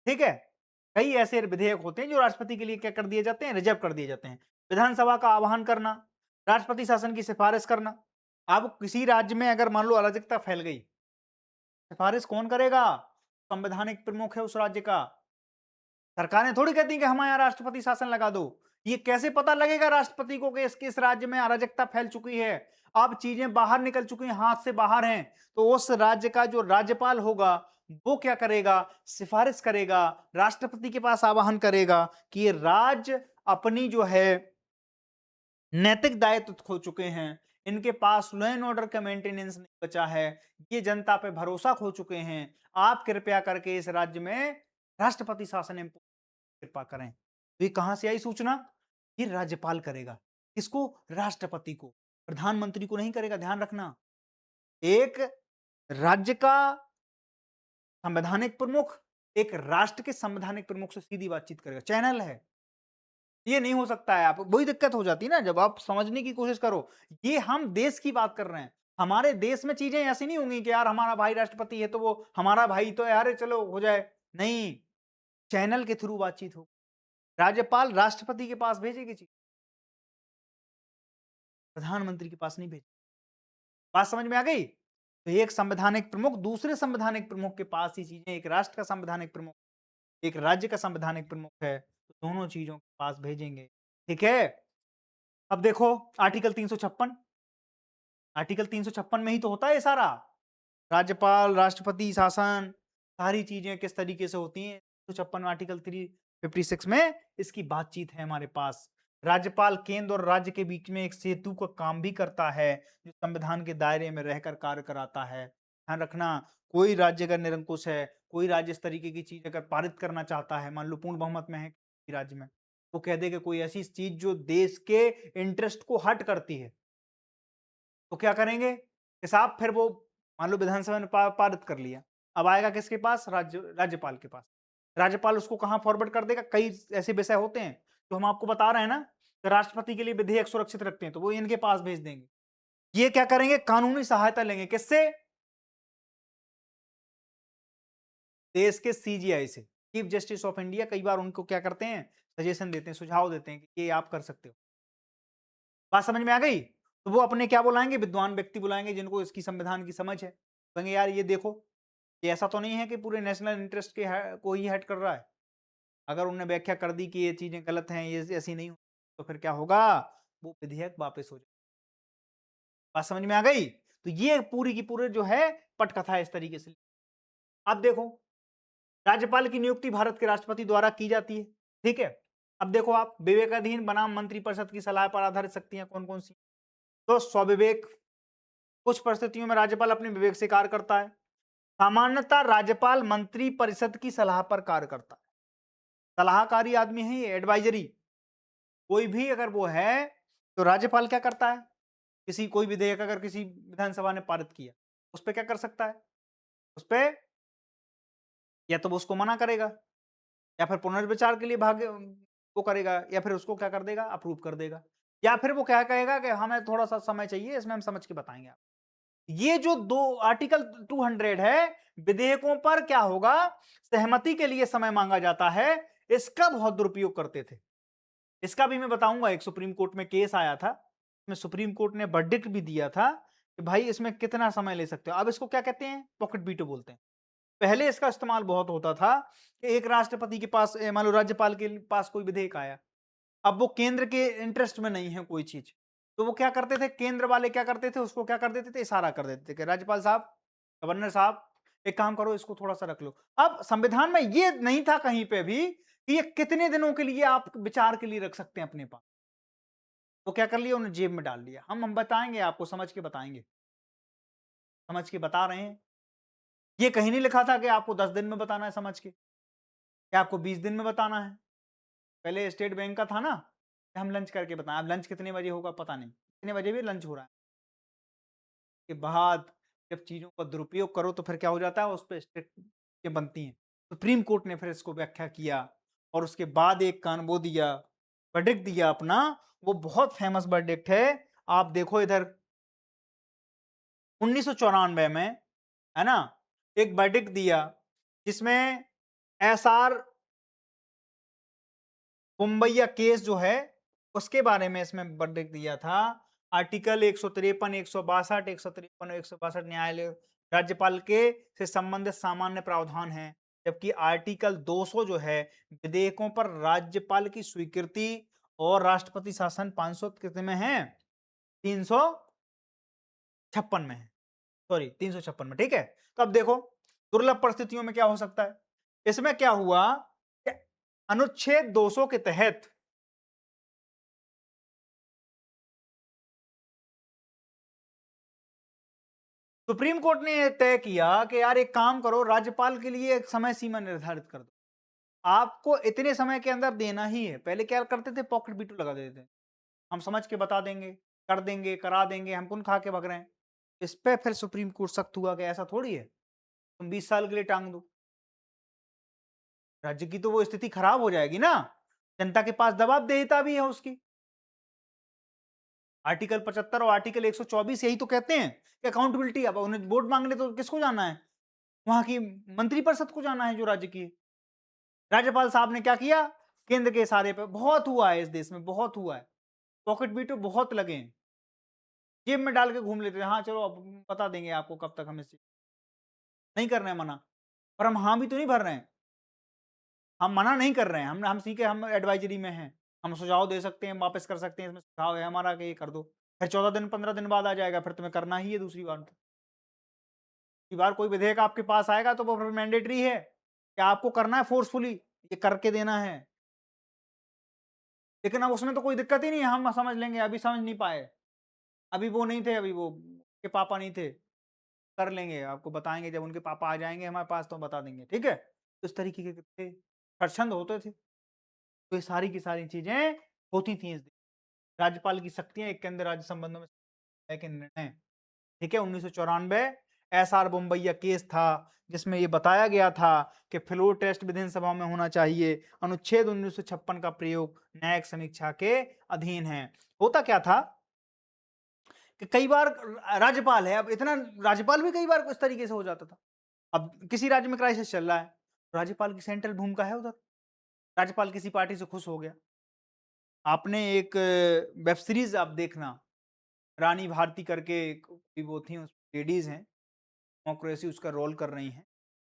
ठीक है। कई ऐसे विधेयक होते हैं जो राष्ट्रपति के लिए क्या कर दिए जाते हैं, रिजर्व कर दिए जाते हैं। विधानसभा का आह्वान करना, राष्ट्रपति शासन की सिफारिश करना। अब किसी राज्य में अगर मान लो अराजकता फैल गई, सिफारिश कौन करेगा, संवैधानिक प्रमुख है उस राज्य का। सरकारें थोड़ी कहती कि हमारे यहाँ राष्ट्रपति शासन लगा दो। ये कैसे पता लगेगा राष्ट्रपति को कि इस राज्य में अराजकता फैल चुकी है, अब चीजें बाहर निकल चुकी हैं, हाथ से बाहर हैं, तो उस राज्य का जो राज्यपाल होगा वो क्या करेगा, सिफारिश करेगा, राष्ट्रपति के पास आह्वान करेगा कि ये राज्य अपनी जो है नैतिक दायित्व खो चुके हैं, इनके पास लॉ एंड ऑर्डर का मेंटेनेंस नहीं बचा है, ये जनता पे भरोसा खो चुके हैं, आप कृपया करके इस राज्य में राष्ट्रपति शासन कृपा करें। तो ये कहां से आई सूचना, ये राज्यपाल करेगा। किसको, राष्ट्रपति को, प्रधानमंत्री को नहीं करेगा। ध्यान रखना, एक राज्य का संवैधानिक प्रमुख एक राष्ट्र के संवैधानिक प्रमुख से सीधी बातचीत करेगा, चैनल है। ये नहीं हो सकता है। आप वही दिक्कत हो जाती है ना, जब आप समझने की कोशिश करो। ये हम देश की बात कर रहे हैं, हमारे देश में चीजें ऐसी नहीं होंगी कि यार हमारा भाई राष्ट्रपति है तो वो हमारा भाई तो यार चलो हो जाए, नहीं, चैनल के थ्रू बातचीत हो। राज्यपाल राष्ट्रपति के पास भेजेगी चीज, प्रधानमंत्री के पास नहीं भेज। बात समझ में आ गई। तो एक संवैधानिक प्रमुख दूसरे संवैधानिक प्रमुख के पास ही चीजें, एक राष्ट्र का संवैधानिक प्रमुख एक राज्य का संवैधानिक प्रमुख है, तो दोनों चीजों के पास भेजेंगे। ठीक है। अब देखो आर्टिकल 356, आर्टिकल 356 में ही तो होता है ये सारा, राज्यपाल राष्ट्रपति शासन सारी चीजें किस तरीके से होती हैं। 356 आर्टिकल 356 में इसकी बातचीत है हमारे पास। राज्यपाल केंद्र और राज्य के बीच में एक सेतु का काम भी करता है, जो संविधान के दायरे में रहकर कार्य कराता है। ध्यान रखना, कोई राज्य अगर निरंकुश है, कोई राज्य इस तरीके की चीज अगर पारित करना चाहता है, मान लो पूर्ण बहुमत में है किसी राज्य में, वो कह दे कि कोई ऐसी चीज जो देश के इंटरेस्ट को हट करती है, तो क्या करेंगे कि साहब फिर वो मान लो विधानसभा ने पारित कर लिया, अब आएगा किसके पास, राज्यपाल के पास। राज्यपाल उसको कहां फॉरवर्ड कर देगा, कई ऐसे विषय होते हैं जो हम आपको बता रहे हैं ना, तो राष्ट्रपति के लिए विधेयक सुरक्षित रखते हैं तो वो इनके पास भेज देंगे। ये क्या करेंगे, कानूनी सहायता लेंगे, किससे, देश के सीजीआई से, चीफ जस्टिस ऑफ इंडिया। कई बार उनको क्या करते हैं, सजेशन देते हैं, सुझाव देते हैं कि ये आप कर सकते हो। बात समझ में आ गई। तो वो अपने क्या बुलाएंगे, विद्वान व्यक्ति बुलाएंगे जिनको इसकी संविधान की समझ है, कहेंगे यार ये देखो ये ऐसा तो नहीं है कि पूरे नेशनल इंटरेस्ट के को ही हेड कर रहा है। अगर उन्होंने व्याख्या कर दी कि ये चीजें गलत हैं, ये ऐसी नहीं, तो फिर क्या होगा, वो विधेयक वापस हो जाएगा। बात समझ में आ गई? तो ये पूरी की पूरी जो है पटकथा है इस तरीके से। अब देखो, राज्यपाल की नियुक्ति भारत के राष्ट्रपति द्वारा की जाती है, ठीक है। अब देखो आप, विवेकाधीन बनाम मंत्रिपरिषद की सलाह पर आधारित शक्तियां कौन कौन सी? तो स्वविवेक, कुछ परिस्थितियों में राज्यपाल अपने विवेक से कार्य करता है। सामान्यतः राज्यपाल मंत्री परिषद की सलाह पर कार्य करता है। सलाहकारी आदमी है ये, एडवाइजरी। कोई भी अगर वो है तो राज्यपाल क्या करता है, किसी कोई विधेयक अगर किसी विधानसभा ने पारित किया, उस पर क्या कर सकता है, उस पर या तो वो उसको मना करेगा, या फिर पुनर्विचार के लिए भाग वो करेगा, या फिर उसको क्या कर देगा, अप्रूव कर देगा, या फिर वो क्या कहेगा कि हमें थोड़ा सा समय चाहिए, इसमें हम समझ के बताएंगे आप। ये जो दो आर्टिकल 200 है, विधेयकों पर क्या होगा, सहमति के लिए समय मांगा जाता है, इसका बहुत दुरुपयोग करते थे। इसका भी मैं बताऊंगा, एक सुप्रीम कोर्ट में केस आया था, इसमें सुप्रीम कोर्ट ने वर्डिक्ट भी दिया था कि भाई इसमें कितना समय ले सकते हो। अब इसको क्या कहते हैं, पॉकेट वीटो बोलते हैं। पहले इसका इस्तेमाल बहुत होता था कि एक राष्ट्रपति के पास, मान लो राज्यपाल के पास कोई विधेयक आया, अब वो केंद्र के इंटरेस्ट में नहीं है कोई चीज, तो वो क्या करते थे, केंद्र वाले क्या करते थे, उसको क्या कर देते थे, इशारा कर देते थे कि राज्यपाल साहब, गवर्नर साहब, एक काम करो, इसको थोड़ा सा रख लो। अब संविधान में ये नहीं था कहीं पे भी कि ये कितने दिनों के लिए आप विचार के लिए रख सकते हैं अपने पास। तो क्या कर लिया, उन्हें जेब में डाल लिया। हम बताएंगे आपको, समझ के बताएंगे, समझ के बता रहे हैं। ये कहीं नहीं लिखा था कि आपको 10 दिन में बताना है समझ के, कि आपको 20 दिन में बताना है। पहले स्टेट बैंक का था ना कि हम लंच करके बताएं, अब लंच कितने बजे होगा पता नहीं, कितने बजे भी लंच हो रहा है। के बाद जब चीजों का दुरुपयोग करो तो फिर क्या हो जाता है, उस पर स्ट्रिक्ट बनती हैं। सुप्रीम कोर्ट ने फिर इसको व्याख्या किया, और उसके बाद एक कान वो दिया, वर्डिक्ट दिया अपना, वो बहुत फेमस वर्डिक्ट है। आप देखो इधर 1994 में, है ना, एक वर्डिक्ट दिया जिसमें एसआर मुंबईया केस जो है उसके बारे में इसमें वर्डिक्ट दिया था। आर्टिकल 153, 162, 153 और 162 न्यायालय राज्यपाल के से संबंधित सामान्य प्रावधान हैं, जबकि आर्टिकल 200 जो है विधेयकों पर राज्यपाल की स्वीकृति और राष्ट्रपति शासन 500 कितने में है, 356 में है, सॉरी 356 में, ठीक है। तो अब देखो दुर्लभ परिस्थितियों में क्या हो सकता है, इसमें क्या हुआ कि अनुच्छेद 200 के तहत सुप्रीम कोर्ट ने यह तय किया कि यार एक काम करो, राज्यपाल के लिए एक समय सीमा निर्धारित कर दो, आपको इतने समय के अंदर देना ही है। पहले क्या करते थे, पॉकेट बीटू लगा देते थे, हम समझ के बता देंगे, कर देंगे, करा देंगे, हम कौन खा के भग रहे हैं। इस पे फिर सुप्रीम कोर्ट सख्त हुआ कि ऐसा थोड़ी है, तुम 20 साल के लिए टांग दो, राज्य की तो वो स्थिति खराब हो जाएगी ना, जनता के पास दबाव देता भी है उसकी। आर्टिकल 75 और आर्टिकल 124 यही तो कहते हैं कि अकाउंटेबिलिटी। अब उन्हें वोट मांगने तो किसको जाना है, वहां की मंत्रिपरिषद को जाना है जो राज्य की है। राज्यपाल साहब ने क्या किया, केंद्र के इशारे पे, बहुत हुआ है इस देश में, बहुत हुआ है, पॉकेट बीटू बहुत लगे हैं, जेब में डाल के घूम लेते हैं, हाँ चलो अब बता देंगे आपको कब तक, हम इस नहीं कर रहे हैं मना, पर हम हाँ भी तो नहीं भर रहे हैं, हम मना नहीं कर रहे हैं, हम सीखे, हम एडवाइजरी में हैं, हम सुझाव दे सकते हैं, वापस कर सकते हैं, इसमें सुझाव है हमारा कि ये कर दो, फिर 14 दिन 15 दिन बाद आ जाएगा, फिर तुम्हें करना ही है दूसरी बार। दूसरी बार कोई विधेयक आपके पास आएगा तो वो फिर मैंडेटरी है कि आपको करना है, फोर्सफुली ये करके देना है। लेकिन अब उसमें तो कोई दिक्कत ही नहीं है, हम समझ लेंगे, अभी समझ नहीं पाए, अभी वो नहीं थे, अभी वो के पापा नहीं थे, कर लेंगे, आपको बताएंगे जब उनके पापा आ जाएंगे हमारे पास तो बता देंगे, ठीक है। तो इस तरीके के थे, स्वच्छंद होते थे। तो ये सारी की सारी चीजें होती थी इस दिन। राज्यपाल की शक्तियां एक केंद्र राज्य संबंधों में है कि निर्णय, ठीक है। 1994 एसआर बोम्बैया केस था जिसमें ये बताया गया था कि फ्लोर टेस्ट विधानसभा में होना चाहिए, अनुच्छेद 1956 का प्रयोग न्यायिक समीक्षा के अधीन है। होता क्या था कि कई बार राज्यपाल है, अब इतना राज्यपाल भी कई बार इस तरीके से हो जाता था। अब किसी राज्य में क्राइसिस चल रहा है, राज्यपाल की सेंट्रल भूमिका है उधर, राज्यपाल किसी पार्टी से खुश हो गया। आपने एक वेब सीरीज आप देखना, रानी भारती करके कोई वो थी, लेडीज हैं, डेमोक्रेसी उसका रोल कर रही हैं,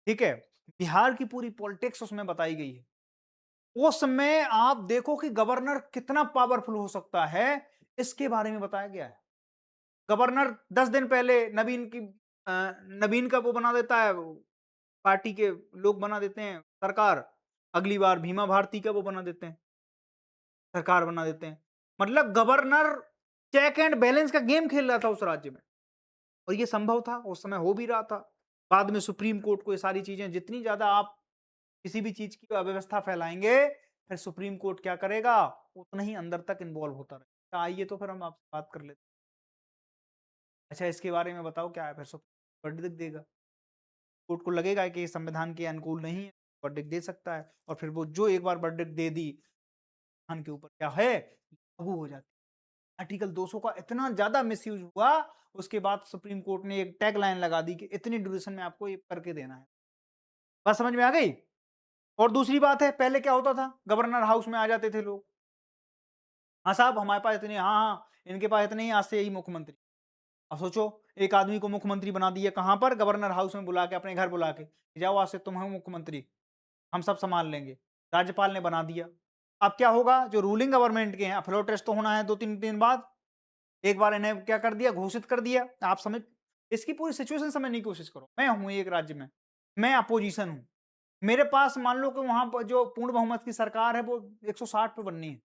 ठीक है? बिहार की पूरी पॉलिटिक्स उसमें बताई गई है। उसमें आप देखो कि गवर्नर कितना पावरफुल हो सकता है, इसके बारे में बताया गया है। गवर्नर 10 दिन पहले नवीन का वो बना देता है, पार्टी के लोग बना देते हैं सरकार। अगली बार भीमा भारती का वो बना देते हैं, सरकार बना देते हैं। मतलब गवर्नर चेक एंड बैलेंस का गेम खेल रहा था उस राज्य में, और ये संभव था, उस समय हो भी रहा था। बाद में सुप्रीम कोर्ट को ये सारी चीजें, जितनी ज्यादा आप किसी भी चीज की अव्यवस्था फैलाएंगे, फिर सुप्रीम कोर्ट क्या करेगा, उतना ही अंदर तक इन्वॉल्व होता रहेगा। आइए तो फिर हम आपसे बात कर लेते हैं। अच्छा, इसके बारे में बताओ क्या है, फिर सुप्रीम वर्डिक्ट देगा, कोर्ट को लगेगा कि संविधान के अनुकूल नहीं है, वर्डिक्ट दे सकता है, और फिर वो जो एक बार वर्डिक्ट दे दी, संविधान के ऊपर क्या है, लागू हो जाती है। आर्टिकल 200 का इतना ज्यादा मिसयूज हुआ, उसके बाद सुप्रीम कोर्ट ने एक टैग लाइन लगा दी कि इतनी ड्यूरेशन में आपको ये करके देना है। बात समझ में आ गई? और दूसरी बात है, पहले क्या होता था, गवर्नर हाउस में आ जाते थे लोग, हाँ साहब हमारे पास इतने, हाँ हाँ इनके पास इतने ही, आज से यही मुख्यमंत्री। अब सोचो, एक आदमी को मुख्यमंत्री बना दिया, कहां पर, गवर्नर हाउस में बुला के, अपने घर बुला के, जाओ आज से तुम हो मुख्यमंत्री, हम सब संभाल लेंगे। राज्यपाल ने बना दिया। अब क्या होगा, जो रूलिंग गवर्नमेंट के हैं, फ्लोर टेस्ट तो होना है 2-3 दिन बाद, एक बार इन्हें क्या कर दिया, घोषित कर दिया। आप समझ, इसकी पूरी सिचुएशन समझने की कोशिश करो। मैं हूं एक राज्य में, मैं अपोजिशन हूं, मेरे पास मान लो कि वहां पर जो पूर्ण बहुमत की सरकार है वो 160 पे बननी है,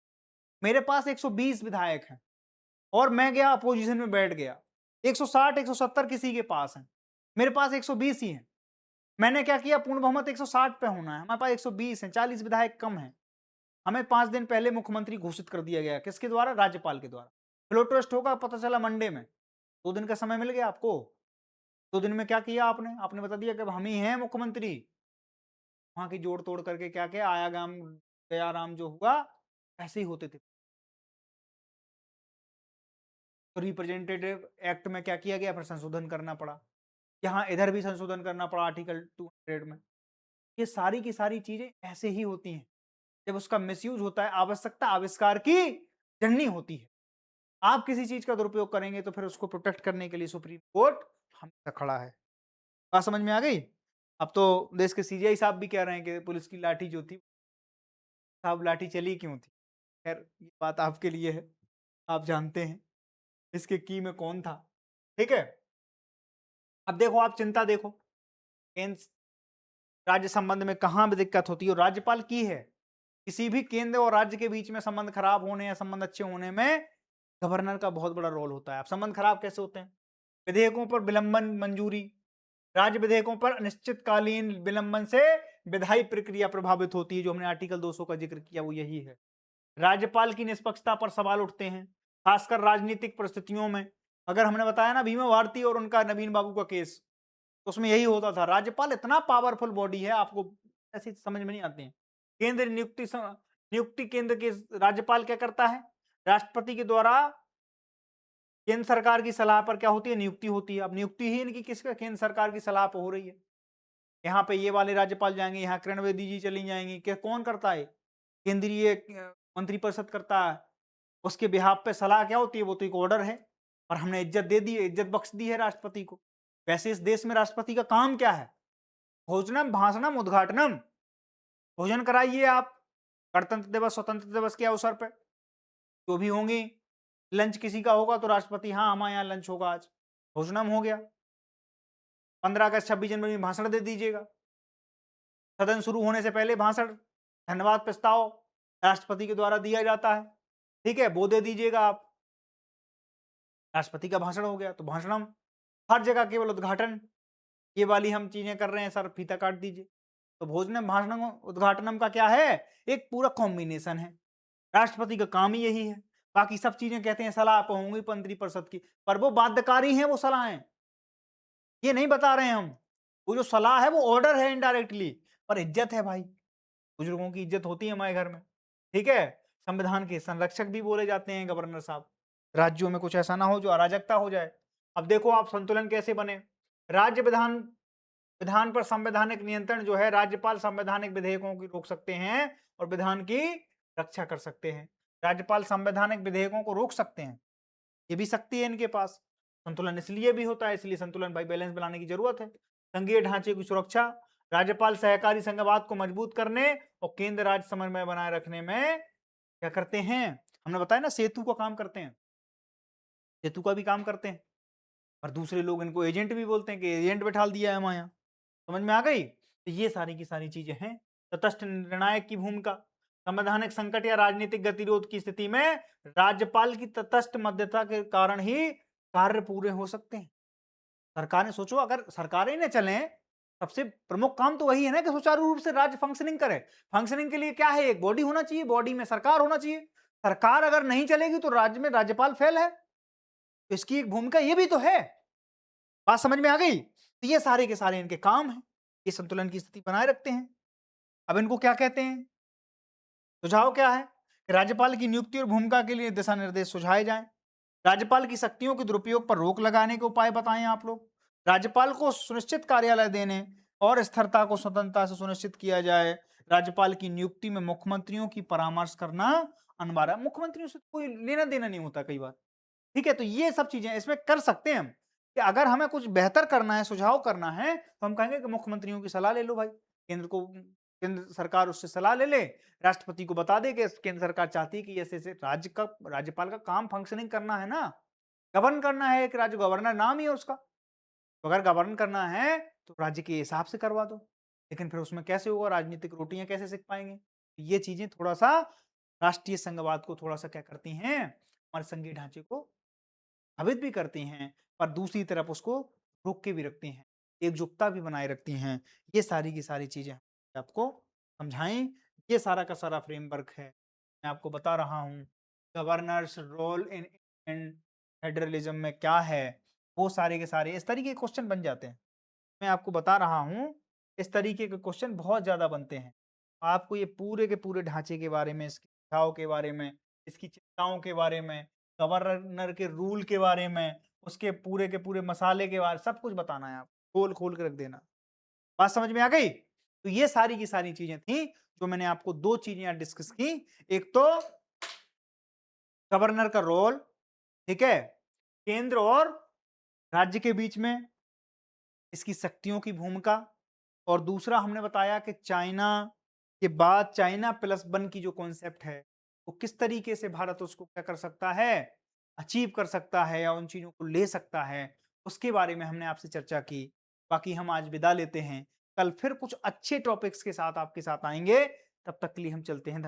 मेरे पास 120 विधायक हैं, और मैं गया अपोजिशन में बैठ गया, 160 170 किसी के पास है, मेरे पास 120 ही है। मैंने क्या किया, पूर्ण बहुमत 160 पे होना है, हमारे पास 120 है, 40 विधायक कम है, हमें 5 दिन पहले मुख्यमंत्री घोषित कर दिया गया, किसके द्वारा, राज्यपाल के द्वारा। फ्लोर टेस्ट होगा, पता चला मंडे में, 2 दिन का समय मिल गया आपको। 2 दिन में क्या किया आपने, आपने बता दिया कि अब हम ही हैं मुख्यमंत्री। वहां की जोड़ तोड़ करके क्या किया, आया गाम गया राम जो हुआ, ऐसे ही होते थे। तो रिप्रेजेंटेटिव एक्ट में क्या किया गया, फिर संशोधन करना पड़ा, यहाँ इधर भी संशोधन करना पड़ा आर्टिकल 200 में। ये सारी की सारी चीजें ऐसे ही होती हैं, जब उसका मिसयूज होता है, आवश्यकता आविष्कार की जननी होती है। आप किसी चीज का दुरुपयोग करेंगे तो फिर उसको प्रोटेक्ट करने के लिए सुप्रीम कोर्ट हमेशा खड़ा है। बात समझ में आ गई? अब तो देश के सीजीआई साहब भी कह रहे हैं कि पुलिस की लाठी जो थी, साहब लाठी चली क्यों थी। खैर ये बात आपके लिए है, आप जानते हैं इसके की में कौन था। ठीक है, अब देखो, आप चिंता देखो, केंद्र राज्य संबंध में कहां भी दिक्कत होती है, और राज्यपाल की है। किसी भी केंद्र और राज्य के बीच में संबंध खराब होने या संबंध अच्छे होने में गवर्नर का बहुत बड़ा रोल होता है। अब संबंध खराब कैसे होते हैं, विधेयकों पर विलंबन मंजूरी, राज्य विधेयकों पर अनिश्चितकालीन विलंबन से विधायी प्रक्रिया प्रभावित होती है, जो हमने आर्टिकल 200 का जिक्र किया वो यही है। राज्यपाल की निष्पक्षता पर सवाल उठते हैं, खासकर राजनीतिक परिस्थितियों में। अगर हमने बताया ना भीमा भारती और उनका नवीन बाबू का केस, तो उसमें यही होता था। राज्यपाल इतना पावरफुल बॉडी है, आपको ऐसी समझ में नहीं आती है। केंद्र नियुक्ति केंद्र के राज्यपाल क्या करता है, राष्ट्रपति के द्वारा केंद्र सरकार की सलाह पर क्या होती है, नियुक्ति होती है। अब नियुक्ति ही इनकी किसका, केंद्र सरकार की सलाह पर हो रही है। यहाँ पे ये वाले राज्यपाल जाएंगे, यहाँ किरण बेदी जी चली जाएंगी, क्या कौन करता है, केंद्रीय मंत्रिपरिषद करता है। उसके बिहाफ पे सलाह क्या होती है, वो तो एक ऑर्डर है, और हमने इज्जत दे दी है, इज्जत बख्श दी है राष्ट्रपति को। वैसे इस देश में राष्ट्रपति का काम क्या है, भोजनम भाषणम उद्घाटनम, भोजन कराइए आप गणतंत्र दिवस स्वतंत्र दिवस के अवसर पर, जो भी होंगी, लंच किसी का होगा तो राष्ट्रपति, हाँ हमारे यहाँ लंच होगा आज, भोजनम हो गया। 15 अगस्त 26 जनवरी में भाषण दे दीजिएगा, सदन शुरू होने से पहले भाषण, धन्यवाद प्रस्ताव राष्ट्रपति के द्वारा दिया जाता है, ठीक है, वो दे दीजिएगा आप, राष्ट्रपति का भाषण हो गया। तो भाषणम, हर जगह केवल उद्घाटन, ये वाली हम चीजें कर रहे हैं सर, फीता काट दीजिए। तो भोजनम भाषणम उद्घाटनम का क्या है, एक पूरा कॉम्बिनेशन है, राष्ट्रपति का काम ही यही है। बाकी सब चीजें कहते हैं सलाह पर होंगी मंत्रिपरिषद की, पर वो बाध्यकारी हैं, वो सलाहें, ये नहीं बता रहे हैं हम। वो जो सलाह है वो ऑर्डर है इनडायरेक्टली, पर इज्जत है भाई, बुजुर्गों की इज्जत होती है हमारे घर में, ठीक है। संविधान के संरक्षक भी बोले जाते हैं गवर्नर साहब। राज्यों में कुछ ऐसा ना हो जो अराजकता हो जाए। अब देखो आप संतुलन कैसे बने, राज्य विधान विधान पर संवैधानिक नियंत्रण जो है, राज्यपाल संवैधानिक विधेयकों की रोक सकते हैं और विधान की रक्षा कर सकते हैं। राज्यपाल संवैधानिक विधेयकों को रोक सकते हैं, ये भी शक्ति है इनके पास। संतुलन इसलिए भी होता है, इसलिए संतुलन भाई बैलेंस बनाने की जरूरत है। संघीय ढांचे की सुरक्षा, राज्यपाल सहकारी संघवाद को मजबूत करने और केंद्र राज्य समन्वय बनाए रखने में क्या करते हैं? हमने बताया ना, सेतु का काम करते हैं, सेतु का भी काम करते हैं। और दूसरे लोग इनको एजेंट भी बोलते हैं कि एजेंट बैठा दिया है हमारे यहाँ। समझ में आ गई? तो ये सारी की सारी चीजें हैं। तटस्थ निर्णायक की भूमिका, संवैधानिक संकट या राजनीतिक गतिरोध की स्थिति में राज्यपाल की तटस्थ मध्यता के कारण ही कार्य पूरे हो सकते हैं। सरकारें, सोचो अगर सरकारें न चले, सबसे प्रमुख काम तो वही है ना कि सुचारू रूप से राज्य फंक्शनिंग करे। फंक्शनिंग के लिए क्या है? एक बॉडी होना चाहिए, बॉडी में सरकार होना चाहिए। सरकार अगर नहीं चलेगी तो राज्य में राज्यपाल फेल है। तो इसकी एक भूमिका ये भी तो है। बात समझ में आ गई? तो ये सारे के सारे इनके काम हैं, ये संतुलन की स्थिति बनाए रखते हैं। अब इनको क्या कहते हैं? सुझाव क्या है कि राज्यपाल की नियुक्ति और भूमिका के लिए दिशा निर्देश सुझाए जाएं। राज्यपाल की शक्तियों के दुरुपयोग पर रोक लगाने के उपाय बताएं आप लोग। राज्यपाल को सुनिश्चित कार्यालय देने और स्थिरता को स्वतंत्रता से सुनिश्चित किया जाए। राज्यपाल की नियुक्ति में मुख्यमंत्रियों की परामर्श करना अनिवार्य है। मुख्यमंत्रियों से कोई लेना देना नहीं होता कई बार, ठीक है? तो ये सब चीजें इसमें कर सकते हैं हम, कि अगर हमें कुछ बेहतर करना है, सुझाव करना है, तो हम कहेंगे कि मुख्यमंत्रियों की सलाह ले लो भाई। केंद्र सरकार उससे सलाह ले ले, राष्ट्रपति को बता दे कि केंद्र सरकार चाहती है कि ऐसे-ऐसे राज्यपाल का काम फंक्शनिंग करना है ना, गवर्न करना है, एक राज्य गवर्नर नाम ही है उसका। तो अगर गवर्न करना है तो राज्य के हिसाब से करवा दो। लेकिन फिर उसमें कैसे होगा? राजनीतिक रोटियां कैसे सेक पाएंगे? ये चीजें थोड़ा-सा राष्ट्रीय संघवाद को थोड़ा-सा क्या करती हैं? हमारे संघीय ढांचे को प्रभावित भी करती हैं, पर दूसरी तरफ उसको रोक के भी रखती हैं, एकजुटता भी बनाए रखती हैं। ये सारी की सारी चीजें आपको समझाएं। ये सारा का सारा फ्रेमवर्क है, मैं आपको बता रहा हूँ। गवर्नर्स रोल इन फेडरलिज्म में क्या है, वो सारे के सारे इस तरीके के क्वेश्चन बन जाते हैं। मैं आपको बता रहा हूँ, इस तरीके के क्वेश्चन बहुत ज्यादा बनते हैं। आपको ये पूरे के पूरे ढांचे के बारे में, इसके सुझाव के बारे में, इसकी चिंताओं के बारे में, गवर्नर के रूल के बारे में, उसके पूरे के पूरे मसाले के बारे, सब कुछ बताना है। आप खोल खोल के रख देना। बात समझ में आ गई? तो ये सारी की सारी चीजें थी जो मैंने आपको दो चीजें यहाँ डिस्कस की। एक तो गवर्नर का रोल, ठीक है, केंद्र और राज्य के बीच में इसकी शक्तियों की भूमिका, और दूसरा हमने बताया कि चाइना के बाद चाइना प्लस वन की जो कॉन्सेप्ट है, वो किस तरीके से भारत उसको क्या कर सकता है, अचीव कर सकता है या उन चीजों को ले सकता है, उसके बारे में हमने आपसे चर्चा की। बाकी हम आज विदा लेते हैं, कल फिर कुछ अच्छे टॉपिक्स के साथ आपके साथ आएंगे। तब तक के लिए हम चलते हैं। धन्यवाद।